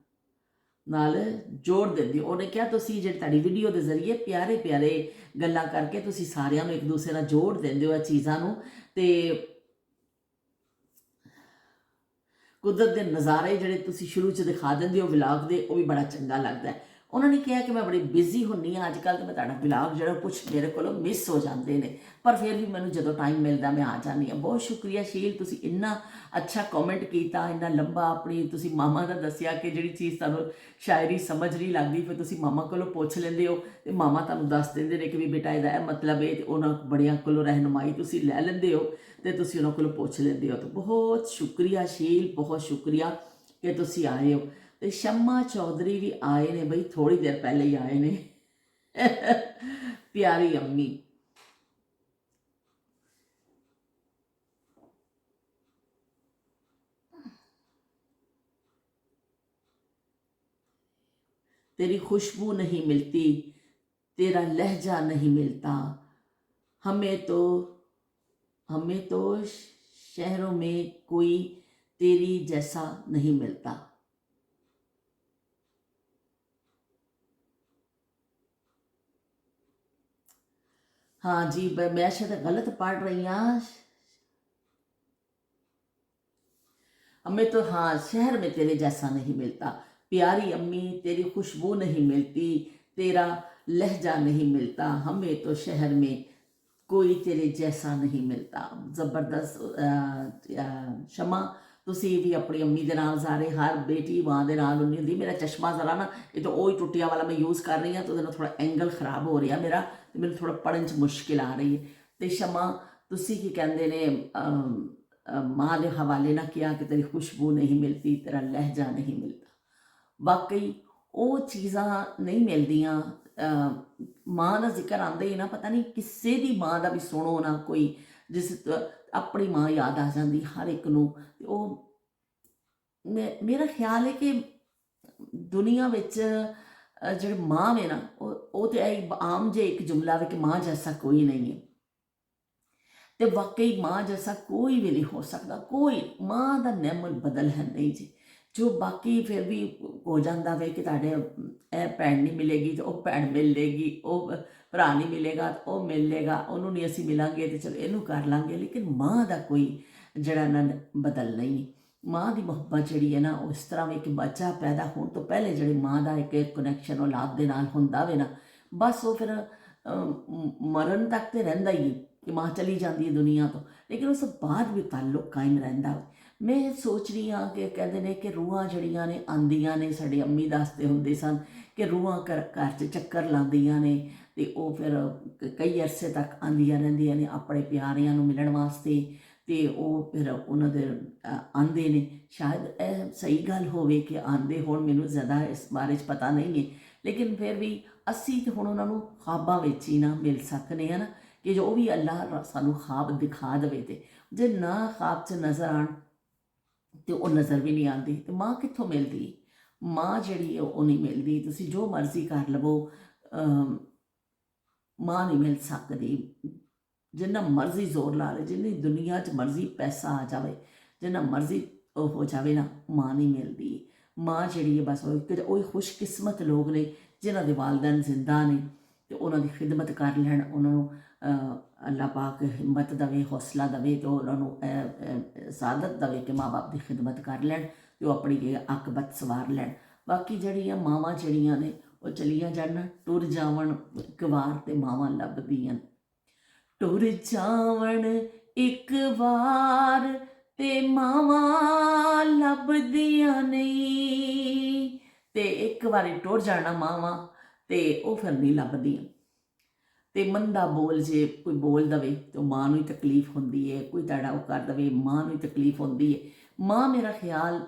ਨਾਲ ਜੋੜ ਦਿੰਦੇ ਹੋ। ਉਹਨੇ ਕਿਹਾ ਤੁਸੀਂ ਜਿਹੜੀ ਤੁਹਾਡੀ ਵੀਡੀਓ ਦੇ ਜ਼ਰੀਏ ਪਿਆਰੇ ਪਿਆਰੇ ਗੱਲਾਂ ਕਰਕੇ ਤੁਸੀਂ ਸਾਰਿਆਂ ਨੂੰ ਇੱਕ ਦੂਸਰੇ ਨਾਲ ਜੋੜ ਦਿੰਦੇ ਹੋ ਇਹ ਚੀਜ਼ਾਂ ਨੂੰ। ਤੇ ਕੁਦਰਤ ਦੇ ਨਜ਼ਾਰੇ ਜਿਹੜੇ ਤੁਸੀਂ ਸ਼ੁਰੂ 'ਚ ਦਿਖਾ ਦਿੰਦੇ ਹੋ ਵਲੌਗ ਦੇ, ਉਹ ਵੀ ਬੜਾ ਚੰਗਾ ਲੱਗਦਾ ਹੈ। ਉਹਨਾਂ ਨੇ ਕਿਹਾ ਕਿ ਮੈਂ ਬੜੀ ਬਿਜ਼ੀ ਹੁੰਦੀ ਹਾਂ ਅੱਜ ਕੱਲ੍ਹ, ਤਾਂ ਮੈਂ ਤੁਹਾਡਾ ਵਲੌਗ ਜਿਹੜਾ ਕੁਛ ਮੇਰੇ ਕੋਲੋਂ ਮਿਸ ਹੋ ਜਾਂਦੇ ਨੇ, ਪਰ ਫਿਰ ਵੀ ਮੈਨੂੰ ਜਦੋਂ ਟਾਈਮ ਮਿਲਦਾ ਮੈਂ ਆ ਜਾਂਦੀ ਹਾਂ। ਬਹੁਤ ਸ਼ੁਕਰੀਆ ਸ਼ੀਲ, ਤੁਸੀਂ ਇੰਨਾ ਅੱਛਾ ਕਮੈਂਟ ਕੀਤਾ, ਇੰਨਾ ਲੰਬਾ ਆਪਣੀ ਤੁਸੀਂ ਮਾਮਾ ਦਾ ਦੱਸਿਆ ਕਿ ਜਿਹੜੀ ਚੀਜ਼ ਤੁਹਾਨੂੰ ਸ਼ਾਇਰੀ ਸਮਝ ਨਹੀਂ ਲੱਗਦੀ ਫਿਰ ਤੁਸੀਂ ਮਾਮਾ ਕੋਲੋਂ ਪੁੱਛ ਲੈਂਦੇ ਹੋ ਤੇ ਮਾਮਾ ਤੁਹਾਨੂੰ ਦੱਸ ਦਿੰਦੇ ਨੇ ਕਿ ਵੀ ਬੇਟਾ ਇਹਦਾ ਇਹ ਮਤਲਬ ਹੈ। ਤੇ ਉਹਨਾਂ ਬੜਿਆਂ ਕੋਲੋਂ ਰਹਿਨੁਮਾਈ ਤੁਸੀਂ ਲੈ ਲੈਂਦੇ ਹੋ ਤੇ ਤੁਸੀਂ ਉਹਨਾਂ ਕੋਲੋਂ ਪੁੱਛ ਲੈਂਦੇ ਹੋ। ਤਾਂ ਬਹੁਤ ਸ਼ੁਕਰੀਆ ਸ਼ੀਲ, ਬਹੁਤ ਸ਼ੁਕਰੀਆ ਕਿ ਤੁਸੀਂ ਆਏ ਹੋ। ਤੇ ਸ਼ਮਾ ਚੌਧਰੀ ਵੀ ਆਏ ਨੇ ਬਈ, ਥੋੜੀ ਦੇਰ ਪਹਿਲੇ ਹੀ ਆਏ ਨੇ ਪਿਆਰੀ ਅੰਮੀ। तेरी खुशबू नहीं मिलती, तेरा लहजा नहीं मिलता, हमें तो शहरों में कोई तेरी जैसा नहीं मिलता। हाँ जी, मैं शायद गलत पढ़ रही हूँ। हमें तो हाँ शहर में तेरे जैसा नहीं मिलता, प्यारी अम्मी तेरी खुशबू नहीं मिलती, तेरा लहजा नहीं मिलता, हमें तो शहर में ਕੋਈ ਤੇਰੇ ਜੈਸਾ ਨਹੀਂ ਮਿਲਦਾ। ਜ਼ਬਰਦਸਤ ਸ਼ਮਾ, ਤੁਸੀਂ ਵੀ ਆਪਣੀ ਅੰਮੀ ਦੇ ਨਾਲ ਸਾਰੇ, ਹਰ ਬੇਟੀ ਮਾਂ ਦੇ ਨਾਲ ਉਨੀ ਹੁੰਦੀ। ਮੇਰਾ ਚਸ਼ਮਾ ਜ਼ਰਾ ਨਾ, ਇਹ ਤਾਂ ਉਹ ਹੀ ਟੁੱਟਿਆ ਵਾਲਾ ਮੈਂ ਯੂਜ਼ ਕਰ ਰਹੀ ਹਾਂ, ਤਾਂ ਉਹਦੇ ਨਾਲ ਥੋੜ੍ਹਾ ਐਂਗਲ ਖ਼ਰਾਬ ਹੋ ਰਿਹਾ ਮੇਰਾ, ਅਤੇ ਮੈਨੂੰ ਥੋੜ੍ਹਾ ਪੜ੍ਹਨ 'ਚ ਮੁਸ਼ਕਿਲ ਆ ਰਹੀ ਹੈ। ਅਤੇ ਸ਼ਮਾ, ਤੁਸੀਂ ਕੀ ਕਹਿੰਦੇ ਨੇ, ਮਾਂ ਦੇ ਹਵਾਲੇ ਨਾਲ ਕਿਹਾ ਕਿ ਤੇਰੀ ਖੁਸ਼ਬੂ ਨਹੀਂ ਮਿਲਤੀ, ਤੇਰਾ ਲਹਿਜਾ ਨਹੀਂ ਮਿਲਦਾ। ਵਾਕਈ ਉਹ ਚੀਜ਼ਾਂ ਨਹੀਂ ਮਿਲਦੀਆਂ। ਮਾਂ ਦਾ ਜ਼ਿਕਰ ਆਉਂਦਾ ਹੀ ਨਾ, ਪਤਾ ਨਹੀਂ ਕਿਸੇ ਦੀ ਮਾਂ ਦਾ ਵੀ ਸੁਣੋ ਨਾ ਕੋਈ, ਜਿਸ ਆਪਣੀ ਮਾਂ ਯਾਦ ਆ ਜਾਂਦੀ ਹਰ ਇੱਕ ਨੂੰ। ਉਹ ਮੇਰਾ ਖਿਆਲ ਹੈ ਕਿ ਦੁਨੀਆ ਵਿੱਚ ਜਿਹੜੇ ਮਾਂ ਵੇ ਨਾ, ਉਹ ਤਾਂ ਇਹ ਆਮ ਜੇ ਇੱਕ ਜੁਮਲਾ ਵੇ ਕਿ ਮਾਂ ਜੈਸਾ ਕੋਈ ਨਹੀਂ ਹੈ। ਅਤੇ ਵਾਕਈ ਮਾਂ ਜੈਸਾ ਕੋਈ ਵੀ ਨਹੀਂ ਹੋ ਸਕਦਾ, ਕੋਈ ਮਾਂ ਦਾ ਨੈਮਲ ਬਦਲ ਹੈ ਨਹੀਂ ਜੀ। ਜੋ ਬਾਕੀ ਫਿਰ ਵੀ ਹੋ ਜਾਂਦਾ ਵੇ ਕਿ ਤੁਹਾਡੇ ਇਹ ਭੈਣ ਨਹੀਂ ਮਿਲੇਗੀ ਤਾਂ ਉਹ ਭੈਣ ਮਿਲ ਲੇਗੀ, ਉਹ ਭਰਾ ਨਹੀਂ ਮਿਲੇਗਾ ਤਾਂ ਉਹ ਮਿਲ ਲੇਗਾ, ਉਹਨੂੰ ਨਹੀਂ ਅਸੀਂ ਮਿਲਾਂਗੇ ਤਾਂ ਚਲੋ ਇਹਨੂੰ ਕਰ ਲਾਂਗੇ। ਲੇਕਿਨ ਮਾਂ ਦਾ ਕੋਈ ਜਿਹੜਾ ਨਾ ਬਦਲ ਨਹੀਂ। ਮਾਂ ਦੀ ਮੁਹੱਬਤ ਜਿਹੜੀ ਹੈ ਨਾ, ਉਹ ਇਸ ਤਰ੍ਹਾਂ ਵੇ ਕਿ ਬੱਚਾ ਪੈਦਾ ਹੋਣ ਤੋਂ ਪਹਿਲੇ ਜਿਹੜੀ ਮਾਂ ਦਾ ਇੱਕ ਕਨੈਕਸ਼ਨ ਔਲਾਦ ਦੇ ਨਾਲ ਹੁੰਦਾ ਵੇ ਨਾ, ਬਸ ਉਹ ਫਿਰ ਮਰਨ ਤੱਕ ਤੇ ਰਹਿੰਦਾ ਹੀ ਹੈ ਕਿ ਮਾਂ ਚਲੀ ਜਾਂਦੀ ਹੈ ਦੁਨੀਆ ਤੋਂ, ਲੇਕਿਨ ਉਸ ਤੋਂ ਬਾਅਦ ਵੀ ਤਾਲੁਕ ਕਾਇਮ ਰਹਿੰਦਾ। ਮੈਂ ਸੋਚ ਰਹੀ ਹਾਂ ਕਿ ਕਹਿੰਦੇ ਨੇ ਕਿ ਰੂਹਾਂ ਜਿਹੜੀਆਂ ਨੇ ਆਉਂਦੀਆਂ ਨੇ, ਸਾਡੇ ਅੰਮੀ ਦੱਸਦੇ ਹੁੰਦੇ ਸਨ ਕਿ ਰੂਹਾਂ ਘਰ 'ਚ ਚੱਕਰ ਲਾਉਂਦੀਆਂ ਨੇ, ਅਤੇ ਉਹ ਫਿਰ ਕਈ ਅਰਸੇ ਤੱਕ ਆਉਂਦੀਆਂ ਰਹਿੰਦੀਆਂ ਨੇ ਆਪਣੇ ਪਿਆਰਿਆਂ ਨੂੰ ਮਿਲਣ ਵਾਸਤੇ, ਅਤੇ ਉਹ ਫਿਰ ਉਹਨਾਂ ਦੇ ਆਉਂਦੇ ਨੇ। ਸ਼ਾਇਦ ਇਹ ਸਹੀ ਗੱਲ ਹੋਵੇ ਕਿ ਆਉਂਦੇ ਹੋਣ, ਮੈਨੂੰ ਜ਼ਿਆਦਾ ਇਸ ਬਾਰੇ 'ਚ ਪਤਾ ਨਹੀਂ ਹੈ, ਲੇਕਿਨ ਫਿਰ ਵੀ ਅਸੀਂ ਤਾਂ ਹੁਣ ਉਹਨਾਂ ਨੂੰ ਖ਼ਾਬਾਂ ਵਿੱਚ ਹੀ ਨਾ ਮਿਲ ਸਕਦੇ ਹਾਂ ਨਾ, ਕਿ ਜੋ ਵੀ ਅੱਲਾਹ ਸਾਨੂੰ ਖ਼ਾਬ ਦਿਖਾ ਦੇਵੇ। ਅਤੇ ਜੇ ਨਾ ਖ਼ਾਬ 'ਚ ਨਜ਼ਰ ਆਉਣ ਅਤੇ ਉਹ ਨਜ਼ਰ ਵੀ ਨਹੀਂ ਆਉਂਦੀ, ਅਤੇ ਮਾਂ ਕਿੱਥੋਂ ਮਿਲਦੀ? ਮਾਂ ਜਿਹੜੀ ਉਹ ਨਹੀਂ ਮਿਲਦੀ। ਤੁਸੀਂ ਜੋ ਮਰਜ਼ੀ ਕਰ ਲਵੋ, ਮਾਂ ਨਹੀਂ ਮਿਲ ਸਕਦੀ। ਜਿੰਨਾ ਮਰਜ਼ੀ ਜ਼ੋਰ ਲਾ ਲਏ, ਜਿੰਨੀ ਦੁਨੀਆ 'ਚ ਮਰਜ਼ੀ ਪੈਸਾ ਆ ਜਾਵੇ, ਜਿੰਨਾ ਮਰਜ਼ੀ ਉਹ ਹੋ ਜਾਵੇ ਨਾ, ਮਾਂ ਨਹੀਂ ਮਿਲਦੀ। ਮਾਂ ਜਿਹੜੀ ਹੈ ਬਸ ਉਹ ਖੁਸ਼ਕਿਸਮਤ ਲੋਕ ਨੇ ਜਿਨ੍ਹਾਂ ਦੇ ਵਾਲਿदैन ਜ਼ਿੰਦਾ ਨੇ, ਅਤੇ ਉਹਨਾਂ ਦੀ ਖਿਦਮਤ ਕਰ ਲੈਣ, ਉਹਨਾਂ ਨੂੰ ਅੱਲਾਹ ਪਾਕ ਹਿੰਮਤ ਦੇਵੇ, ਹੌਸਲਾ ਦੇਵੇ, ਅਤੇ ਉਹਨਾਂ ਨੂੰ ਸਾਦਤ ਦੇਵੇ ਕਿ ਮਾਂ ਬਾਪ ਦੀ ਖਿਦਮਤ ਕਰ ਲੈਣ, ਅਤੇ ਉਹ ਆਪਣੀ ਆਕਬਤ ਸਵਾਰ ਲੈਣ। ਬਾਕੀ ਜਿਹੜੀਆਂ ਮਾਵਾਂ ਜਿਹੜੀਆਂ ਨੇ ਉਹ ਚਲੀਆਂ ਜਾਣ, ਟੁਰ ਜਾਵਣ ਇੱਕ ਵਾਰ ਅਤੇ ਮਾਵਾਂ ਲੱਭਦੀਆਂ। ਟੁਰ ਜਾਵਣ ਇੱਕ ਵਾਰ ਤੇ ਮਾਵਾਂ ਲੱਭਦੀਆਂ ਨਹੀਂ, ਤੇ ਇੱਕ ਵਾਰੀ ਟੁਰ ਜਾਣਾ ਮਾਵਾਂ ਤੇ ਉਹ ਫਿਰ ਨਹੀਂ ਲੱਭਦੀਆਂ। ਤੇ ਮੰਦਾ ਬੋਲ ਜੇ ਕੋਈ ਬੋਲ ਦਵੇ ਤੇ ਮਾਂ ਨੂੰ ਹੀ ਤਕਲੀਫ ਹੁੰਦੀ ਹੈ, ਕੋਈ ਤੁਹਾਡਾ ਉਹ ਕਰ ਦਵੇ ਮਾਂ ਨੂੰ ਹੀ ਤਕਲੀਫ ਹੁੰਦੀ ਹੈ। ਮਾਂ ਮੇਰਾ ਖਿਆਲ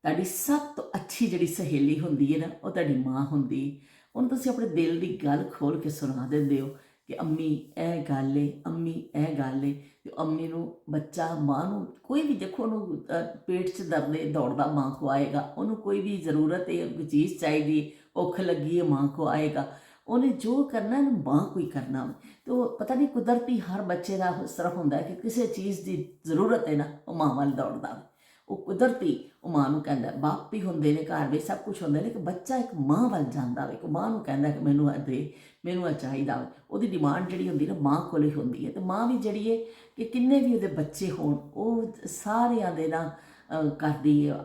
ਤੁਹਾਡੀ ਸਭ ਤੋਂ ਅੱਛੀ ਜਿਹੜੀ ਸਹੇਲੀ ਹੁੰਦੀ ਹੈ ਨਾ, ਉਹ ਤੁਹਾਡੀ ਮਾਂ ਹੁੰਦੀ। ਉਹਨੂੰ ਤੁਸੀਂ ਆਪਣੇ ਦਿਲ ਦੀ ਗੱਲ ਖੋਲ੍ਹ ਕੇ ਸੁਣਾ ਦਿੰਦੇ ਹੋ ਕਿ ਅੰਮੀ ਇਹ ਗੱਲ ਏ, ਅੰਮੀ ਇਹ ਗੱਲ ਏ, ਅਤੇ ਅੰਮੀ ਨੂੰ ਬੱਚਾ ਮਾਂ ਨੂੰ ਕੋਈ ਵੀ ਦੇਖੋ, ਉਹਨੂੰ ਪੇਟ 'ਚ ਦਰਦ ਦੌੜਦਾ ਮਾਂ ਕੋ ਆਏਗਾ, ਉਹਨੂੰ ਕੋਈ ਵੀ ਜ਼ਰੂਰਤ ਹੈ, ਕੋਈ ਚੀਜ਼ ਚਾਹੀਦੀ, ਭੁੱਖ ਲੱਗੀ ਹੈ, ਮਾਂ ਕੋ ਆਏਗਾ। ਉਹਨੇ ਜੋ ਕਰਨਾ ਇਹਨੂੰ ਮਾਂ ਕੋਈ ਕਰਨਾ। ਅਤੇ ਉਹ ਪਤਾ ਨਹੀਂ ਕੁਦਰਤੀ ਹਰ ਬੱਚੇ ਦਾ ਇਸ ਤਰ੍ਹਾਂ ਹੁੰਦਾ ਕਿ ਕਿਸੇ ਚੀਜ਼ ਦੀ ਜ਼ਰੂਰਤ ਹੈ ਨਾ, ਉਹ ਮਾਂ ਵੱਲ ਦੌੜਦਾ। ਉਹ ਕੁਦਰਤੀ ਉਹ ਮਾਂ ਨੂੰ ਕਹਿੰਦਾ। ਬਾਪ ਵੀ ਹੁੰਦੇ ਨੇ ਘਰ ਵਿੱਚ, ਸਭ ਕੁਛ ਹੁੰਦਾ, ਲੇਕਿਨ ਬੱਚਾ ਇੱਕ ਮਾਂ ਵੱਲ ਜਾਂਦਾ ਵੇ, ਕਿ ਮਾਂ ਨੂੰ ਕਹਿੰਦਾ ਕਿ ਮੈਨੂੰ ਇਹ ਦੇ, ਮੈਨੂੰ ਇਹ ਚਾਹੀਦਾ ਵੇ। ਉਹਦੀ ਡਿਮਾਂਡ ਜਿਹੜੀ ਹੁੰਦੀ ਨਾ ਮਾਂ ਕੋਲ ਹੀ ਹੁੰਦੀ ਹੈ। ਅਤੇ ਮਾਂ ਵੀ ਜਿਹੜੀ ਹੈ ਕਿ ਕਿੰਨੇ ਵੀ ਉਹਦੇ ਬੱਚੇ ਹੋਣ, ਉਹ ਸਾਰਿਆਂ ਦੇ ਨਾ ਕਰਦੀ ਹੈ,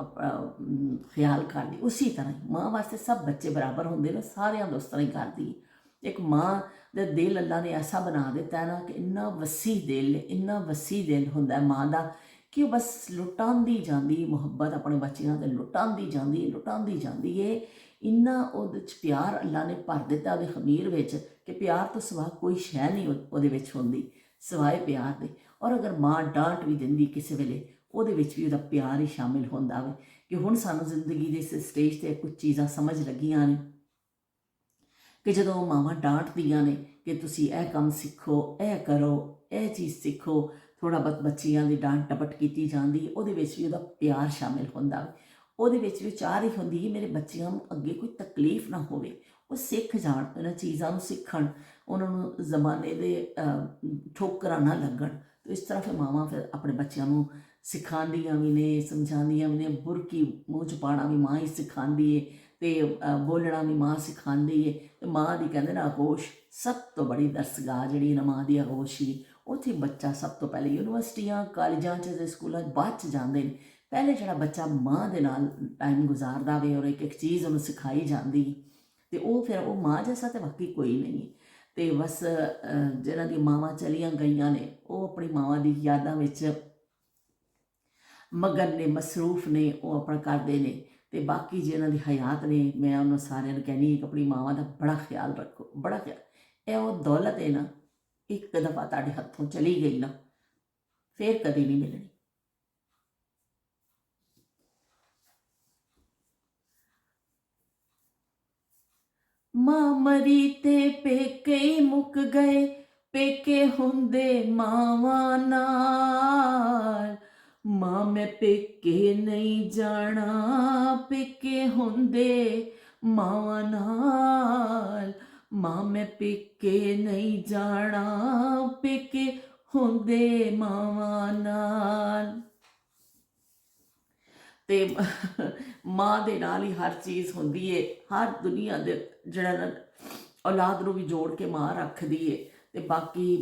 ਖਿਆਲ ਕਰਦੀ। ਉਸੀ ਤਰ੍ਹਾਂ ਹੀ ਮਾਂ ਵਾਸਤੇ ਸਭ ਬੱਚੇ ਬਰਾਬਰ ਹੁੰਦੇ ਨੇ, ਸਾਰਿਆਂ ਦਾ ਉਸ ਤਰ੍ਹਾਂ ਹੀ ਕਰਦੀ ਹੈ। ਇੱਕ ਮਾਂ ਦਾ ਦਿਲ ਅੱਲਾ ਨੇ ਐਸਾ ਬਣਾ ਦਿੱਤਾ ਨਾ ਕਿ ਇੰਨਾ ਵਸੀ ਦਿਲ, ਇੰਨਾ ਵਸੀ ਦਿਲ ਹੁੰਦਾ ਮਾਂ ਦਾ, ਕਿ ਉਹ ਬਸ ਲੁਟਾਉਂਦੀ ਜਾਂਦੀ ਮੁਹੱਬਤ ਆਪਣੇ ਬੱਚਿਆਂ 'ਤੇ, ਲੁਟਾਉਂਦੀ ਜਾਂਦੀ ਹੈ। ਇੰਨਾ ਉਹਦੇ 'ਚ ਪਿਆਰ ਅੱਲਾ ਨੇ ਭਰ ਦਿੱਤਾ ਉਹਦੇ ਖਮੀਰ ਵਿੱਚ, ਕਿ ਪਿਆਰ ਤੋਂ ਸਿਵਾ ਕੋਈ ਸ਼ੈ ਨਹੀਂ ਉਹਦੇ ਵਿੱਚ ਹੁੰਦੀ ਸਿਵਾਏ ਪਿਆਰ ਦੇ। ਔਰ ਅਗਰ ਮਾਂ ਡਾਂਟ ਵੀ ਦਿੰਦੀ ਕਿਸੇ ਵੇਲੇ, ਉਹਦੇ ਵਿੱਚ ਵੀ ਉਹਦਾ ਪਿਆਰ ਹੀ ਸ਼ਾਮਿਲ ਹੁੰਦਾ ਵੇ। ਕਿ ਹੁਣ ਸਾਨੂੰ ਜ਼ਿੰਦਗੀ ਦੇ ਇਸ ਸਟੇਜ 'ਤੇ ਕੁਝ ਚੀਜ਼ਾਂ ਸਮਝ ਲੱਗੀਆਂ ਨੇ ਕਿ ਜਦੋਂ ਮਾਵਾਂ ਡਾਂਟਦੀਆਂ ਨੇ ਕਿ ਤੁਸੀਂ ਇਹ ਕੰਮ ਸਿੱਖੋ, ਇਹ ਕਰੋ, ਇਹ ਚੀਜ਼ ਸਿੱਖੋ, ਥੋੜ੍ਹਾ ਬਹੁਤ ਬੱਚਿਆਂ ਦੀ ਡਾਂਟ ਟਪਟ ਕੀਤੀ ਜਾਂਦੀ, ਉਹਦੇ ਵਿੱਚ ਵੀ ਉਹਦਾ ਪਿਆਰ ਸ਼ਾਮਿਲ ਹੁੰਦਾ ਵੇ। ਉਹਦੇ ਵਿੱਚ ਵੀ ਚਾਹ ਹੀ ਹੁੰਦੀ ਹੈ ਮੇਰੇ ਬੱਚਿਆਂ ਨੂੰ ਅੱਗੇ ਕੋਈ ਤਕਲੀਫ ਨਾ ਹੋਵੇ, ਉਹ ਸਿੱਖ ਜਾਣ, ਇਹਨਾਂ ਚੀਜ਼ਾਂ ਨੂੰ ਸਿੱਖਣ, ਉਹਨਾਂ ਨੂੰ ਜ਼ਮਾਨੇ ਦੇ ਠੋਕਰਾਂ ਨਾ ਲੱਗਣ। ਅਤੇ ਇਸ ਤਰ੍ਹਾਂ ਫਿਰ ਮਾਵਾਂ ਫਿਰ ਆਪਣੇ ਬੱਚਿਆਂ ਨੂੰ ਸਿਖਾਉਂਦੀਆਂ ਵੀ ਨੇ, ਸਮਝਾਉਂਦੀਆਂ ਵੀ ਨੇ। ਬੁਰਕੀ ਮੂੰਹ 'ਚ ਪਾਉਣਾ ਵੀ ਮਾਂ ਹੀ ਸਿਖਾਉਂਦੀ ਹੈ, ਅਤੇ ਬੋਲਣਾ ਵੀ ਮਾਂ ਸਿਖਾਉਂਦੀ ਹੈ। ਅਤੇ ਮਾਂ ਦੀ ਕਹਿੰਦੇ ਨਾ ਆਗੋਸ਼, ਸਭ ਤੋਂ ਬੜੀ ਦਰਸਗਾਹ ਜਿਹੜੀ ਨਾ ਮਾਂ ਦੀ ਆਗੋਸ਼ ਹੀ। ਉੱਥੇ ਬੱਚਾ ਸਭ ਤੋਂ ਪਹਿਲੇ ਯੂਨੀਵਰਸਿਟੀਆਂ, ਕਾਲਜਾਂ 'ਚ, ਸਕੂਲਾਂ 'ਚ ਬਾਅਦ 'ਚ ਜਾਂਦੇ ਨੇ, ਪਹਿਲੇ ਜਿਹੜਾ ਬੱਚਾ ਮਾਂ ਦੇ ਨਾਲ ਟਾਈਮ ਗੁਜ਼ਾਰਦਾ ਵੇ ਔਰ ਇੱਕ ਇੱਕ ਚੀਜ਼ ਉਹਨੂੰ ਸਿਖਾਈ ਜਾਂਦੀ ਤੇ ਉਹ ਫਿਰ ਉਹ ਮਾਂ ਜੈਸਾ ਤੇ ਬਾਕੀ ਕੋਈ ਨਹੀਂ। ਤੇ ਬਸ ਜਿਹਨਾਂ ਦੀ ਮਾਵਾਂ ਚਲੀਆਂ ਗਈਆਂ ਨੇ ਉਹ ਆਪਣੀ ਮਾਵਾਂ ਦੀ ਯਾਦਾਂ ਵਿੱਚ ਮਗਨ ਨੇ, ਮਸਰੂਫ ਨੇ, ਉਹ ਆਪਣਾ ਕਰਦੇ ਨੇ। ਤੇ ਬਾਕੀ ਜਿਹਨਾਂ ਦੀ ਹਯਾਤ ਨੇ ਮੈਂ ਉਹਨਾਂ ਸਾਰਿਆਂ ਨੂੰ ਕਹਿੰਦੀ ਕਿ ਆਪਣੀ ਮਾਵਾਂ ਦਾ ਬੜਾ ਖਿਆਲ ਰੱਖੋ, ਬੜਾ ਖਿਆਲ। ਇਹ ਉਹ ਦੌਲਤ ਹੈ ਨਾ, ਇੱਕ ਦਫਾ ਤੁਹਾਡੇ ਹੱਥੋਂ ਚਲੀ ਗਈ ਨਾ ਫਿਰ ਕਦੀ ਨਹੀਂ ਮਿਲਣੀ। ਮਾਂ ਮਰੀ ਤੇ ਪੇਕੇ ਹੀ ਮੁੱਕ ਗਏ, ਪੇਕੇ ਹੁੰਦੇ ਮਾਵਾਂ ਨਾਲ। ਮਾਂ ਮੈਂ ਪੇਕੇ ਨਹੀਂ ਜਾਣਾ, ਪੇਕੇ ਹੁੰਦੇ ਮਾਵਾਂ ਨਾਲ। ਮਾਂ ਮੈਂ ਪੇਕੇ ਨਹੀਂ ਜਾਣਾ, ਪੇਕੇ ਹੁੰਦੇ ਮਾਵਾਂ ਨਾਲ। ਤੇ ਮਾਂ ਦੇ ਨਾਲ ਹੀ ਹਰ ਚੀਜ਼ ਹੁੰਦੀ ਏ। ਹਰ ਦੁਨੀਆ ਦੇ ਜਿਹੜਾ ਨਾ ਔਲਾਦ ਨੂੰ ਵੀ ਜੋੜ ਕੇ ਮਾਂ ਰੱਖਦੀ ਏ ਤੇ ਬਾਕੀ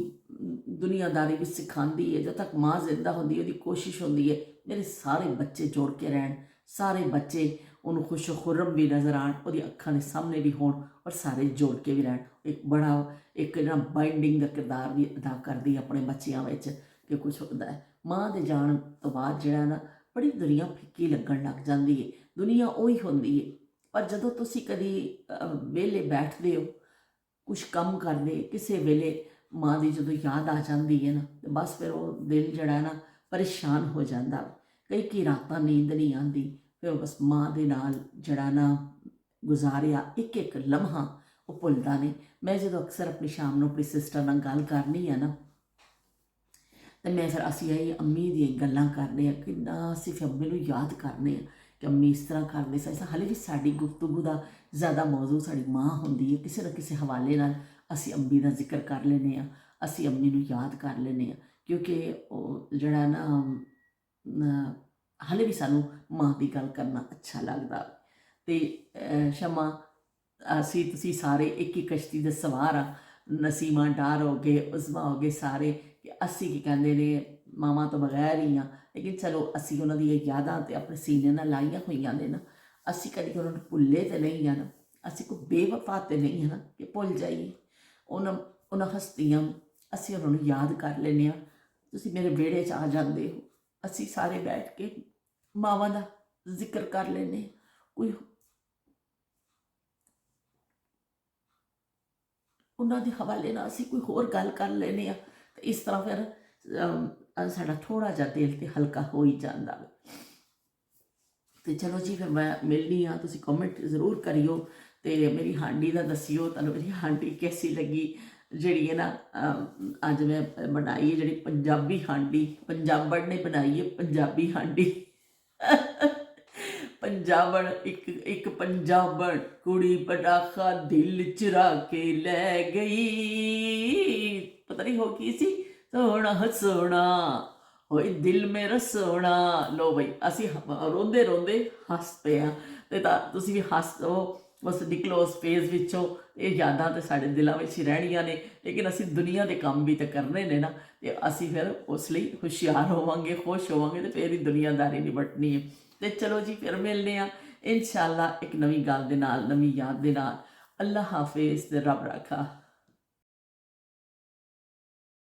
ਦੁਨੀਆਦਾਰੀ ਵੀ ਸਿਖਾਉਂਦੀ ਏ। ਜਦੋਂ ਤੱਕ ਮਾਂ ਜ਼ਿੰਦਾ ਹੁੰਦੀ ਉਹਦੀ ਕੋਸ਼ਿਸ਼ ਹੁੰਦੀ ਏ ਮੇਰੇ ਸਾਰੇ ਬੱਚੇ ਜੋੜ ਕੇ ਰਹਿਣ, ਸਾਰੇ ਬੱਚੇ ਉਹਨੂੰ ਖੁਸ਼ ਖੁਰਮ ਵੀ ਨਜ਼ਰ ਆਉਣ, ਉਹਦੀ ਅੱਖਾਂ ਦੇ ਸਾਹਮਣੇ ਵੀ ਹੋਣ ਔਰ ਸਾਰੇ ਜੋੜ ਕੇ ਵੀ ਰਹਿਣ। ਇੱਕ ਬੜਾ ਇੱਕ ਨਾ ਬਾਈਂਡਿੰਗ ਦਾ ਕਿਰਦਾਰ ਵੀ ਅਦਾ ਕਰਦੀ ਆਪਣੇ ਬੱਚਿਆਂ ਵਿੱਚ ਕਿ ਕੁਛ ਹੁੰਦਾ ਹੈ। ਮਾਂ ਦੇ ਜਾਣ ਤੋਂ ਬਾਅਦ ਜਿਹੜਾ ਨਾ ਬੜੀ ਦੁਨੀਆ ਫਿੱਕੀ ਲੱਗਣ ਲੱਗ ਜਾਂਦੀ ਹੈ। ਦੁਨੀਆ ਉਹੀ ਹੁੰਦੀ ਹੈ, ਪਰ ਜਦੋਂ ਤੁਸੀਂ ਕਦੀ ਵਿਹਲੇ ਬੈਠਦੇ ਹੋ ਕੁਛ ਕੰਮ ਕਰਦੇ, ਕਿਸੇ ਵੇਲੇ ਮਾਂ ਦੀ ਜਦੋਂ ਯਾਦ ਆ ਜਾਂਦੀ ਹੈ ਨਾ ਤੇ ਬਸ ਫਿਰ ਉਹ ਦਿਲ ਜਿਹੜਾ ਨਾ ਪਰੇਸ਼ਾਨ ਹੋ ਜਾਂਦਾ। ਕਈ ਰਾਤਾਂ ਨੀਂਦ ਨਹੀਂ ਆਉਂਦੀ, ਫਿਰ ਬਸ ਮਾਂ ਦੇ ਨਾਲ ਜਿਹੜਾ ਨਾ ਗੁਜ਼ਾਰਿਆ ਇੱਕ ਇੱਕ ਲਮਹਾ ਉਹ ਭੁੱਲਦਾ ਨਹੀਂ। ਮੈਂ ਜਦੋਂ ਅਕਸਰ ਆਪਣੀ ਸ਼ਾਮ ਨੂੰ ਆਪਣੀ ਸਿਸਟਰ ਨਾਲ ਗੱਲ ਕਰਨੀ ਆ ਨਾ ਤੇ ਮੈਂ ਫਿਰ ਅਸੀਂ ਇਹ ਅੰਮੀ ਦੀਆਂ ਗੱਲਾਂ ਕਰਨੇ ਆ, ਕਿੰਨਾ ਅਸੀਂ ਫਿਰ ਅੰਮੀ ਨੂੰ ਯਾਦ ਕਰਨੇ ਆ ਕਿ ਅੰਮੀ ਇਸ ਤਰ੍ਹਾਂ ਕਰਦੇ ਸੀ। ਹਾਲੇ ਵੀ ਸਾਡੀ ਗੁਫ਼ਤਗੂ ਦਾ ਜ਼ਿਆਦਾ ਮੌਜੂ ਸਾਡੀ ਮਾਂ ਹੁੰਦੀ ਹੈ। ਕਿਸੇ ਨਾ ਕਿਸੇ ਹਵਾਲੇ ਨਾਲ ਅਸੀਂ ਅੰਮੀ ਦਾ ਜ਼ਿਕਰ ਕਰ ਲੈਂਦੇ ਹਾਂ, ਅਸੀਂ ਅੰਮੀ ਨੂੰ ਯਾਦ ਕਰ ਲੈਂਦੇ ਹਾਂ, ਕਿਉਂਕਿ ਉਹ ਜਿਹੜਾ ਨਾ ਹਾਲੇ ਵੀ ਸਾਨੂੰ ਮਾਂ ਦੀ ਗੱਲ ਕਰਨਾ ਅੱਛਾ ਲੱਗਦਾ। ਤੇ ਸ਼ਮਾ ਅਸੀਂ ਤੁਸੀਂ ਸਾਰੇ ਇੱਕ ਹੀ ਕਸ਼ਤੀ ਦੇ ਸਵਾਰ ਆ। ਨਸੀਮਾ ਡਾਰ ਹੋ ਗਏ, ਉਜ਼ਮਾ ਹੋ ਗਏ ਸਾਰੇ, ਕਿ ਅਸੀਂ ਕੀ ਕਹਿੰਦੇ ਨੇ ਮਾਵਾਂ ਤੋਂ ਬਗੈਰ ਹੀ ਆ। ਲੇਕਿਨ ਚਲੋ ਅਸੀਂ ਉਹਨਾਂ ਦੀਆਂ ਯਾਦਾਂ ਤੇ ਆਪਣੇ ਸੀਨੇ ਨਾਲ ਲਾਈਆਂ ਹੋਈਆਂ ਨੇ ਨਾ, ਅਸੀਂ ਕਦੀ ਉਹਨਾਂ ਨੂੰ ਭੁੱਲੇ ਤੇ ਨਹੀਂ ਆ ਨਾ, ਅਸੀਂ ਕੋਈ ਬੇਵਫਾ ਤੇ ਨਹੀਂ ਹੈ ਨਾ ਕਿ ਭੁੱਲ ਜਾਈਏ ਉਹਨਾਂ ਹਸਤੀਆਂ। ਅਸੀਂ ਉਹਨਾਂ ਨੂੰ ਯਾਦ ਕਰ ਲੈਂਦੇ ਹਾਂ। ਤੁਸੀਂ ਮੇਰੇ ਵਿਹੜੇ 'ਚ ਆ ਜਾਂਦੇ ਹੋ, ਅਸੀਂ ਸਾਰੇ ਬੈਠ ਕੇ ਮਾਵਾਂ ਦਾ ਜ਼ਿਕਰ ਕਰ ਲੈਂਦੇ ਹਾਂ। ਕੋਈ ਉਹਨਾਂ ਦੇ ਹਵਾਲੇ ਨਾਲ ਅਸੀਂ ਕੋਈ ਹੋਰ ਗੱਲ ਕਰ ਲੈਂਦੇ ਹਾਂ ਤੇ ਇਸ ਤਰ੍ਹਾਂ ਫਿਰ ਸਾਡਾ ਥੋੜ੍ਹਾ ਜਿਹਾ ਦਿਲ ਤੇ ਹਲਕਾ ਹੋ ਹੀ ਜਾਂਦਾ ਵੇ। ਤੇ ਚਲੋ ਜੀ ਫਿਰ ਮੈਂ ਮਿਲਣੀ ਆ, ਤੁਸੀਂ ਕਮੈਂਟ ਜ਼ਰੂਰ ਕਰਿਓ ਤੇ ਮੇਰੀ ਹਾਂਡੀ ਦਾ ਦੱਸਿਓ ਤੁਹਾਨੂੰ ਮੇਰੀ ਹਾਂਡੀ ਕੈਸੀ ਲੱਗੀ। ਜਿਹੜੀ ਹੈ ਨਾ ਅੱਜ ਮੈਂ ਬਣਾਈ ਹੈ ਜਿਹੜੀ ਪੰਜਾਬੀ ਹਾਂਡੀ, ਪੰਜਾਬਣ ਨੇ ਬਣਾਈ ਹੈ ਪੰਜਾਬੀ ਹਾਂਡੀ। ਪੰਜਾਬਣ ਇੱਕ ਪੰਜਾਬਣ ਕੁੜੀ ਪਟਾਖਾ ਦਿਲ ਚੁਰਾ ਕੇ ਲੈ ਗਈ। ਪਤਾ ਨਹੀਂ ਹੋ ਕੀ ਸੀ, ਸੋਹਣਾ ਸੋਹਣਾ ਹੋਏ ਦਿਲ ਮੇਰਾ ਸੋਹਣਾ। ਲੋ ਬਈ ਅਸੀਂ ਰੋਂਦੇ ਰੋਂਦੇ ਹੱਸ ਪਏ ਹਾਂ ਤੇ ਤਾਂ ਤੁਸੀਂ ਵੀ ਹੱਸੋ ਉਸ ਨਿਕਲੋ ਉਸ ਫੇਜ਼ ਵਿੱਚੋਂ। ਇਹ ਯਾਦਾਂ ਤੇ ਸਾਡੇ ਦਿਲਾਂ ਵਿੱਚ ਹੀ ਰਹਿਣੀਆਂ ਨੇ, ਲੇਕਿਨ ਅਸੀਂ ਦੁਨੀਆ ਦੇ ਕੰਮ ਵੀ ਤਾਂ ਕਰਨੇ ਨੇ ਨਾ, ਤੇ ਅਸੀਂ ਫਿਰ ਉਸ ਲਈ ਹੁਸ਼ਿਆਰ ਹੋਵਾਂਗੇ, ਖੁਸ਼ ਹੋਵਾਂਗੇ ਤੇ ਫਿਰ ਹੀ ਦੁਨੀਆਦਾਰੀ ਨਿਬਟਣੀ ਹੈ। ਤੇ ਚਲੋ ਜੀ ਫਿਰ ਮਿਲਦੇ ਹਾਂ ਇਨਸ਼ਾਅੱਲਾ ਇੱਕ ਨਵੀਂ ਗੱਲ ਦੇ ਨਾਲ, ਨਵੀਂ ਯਾਦ ਦੇ ਨਾਲ। ਅੱਲਾ ਹਾਫਿਜ਼ ਤੇ ਰੱਬ ਰਾਖਾ।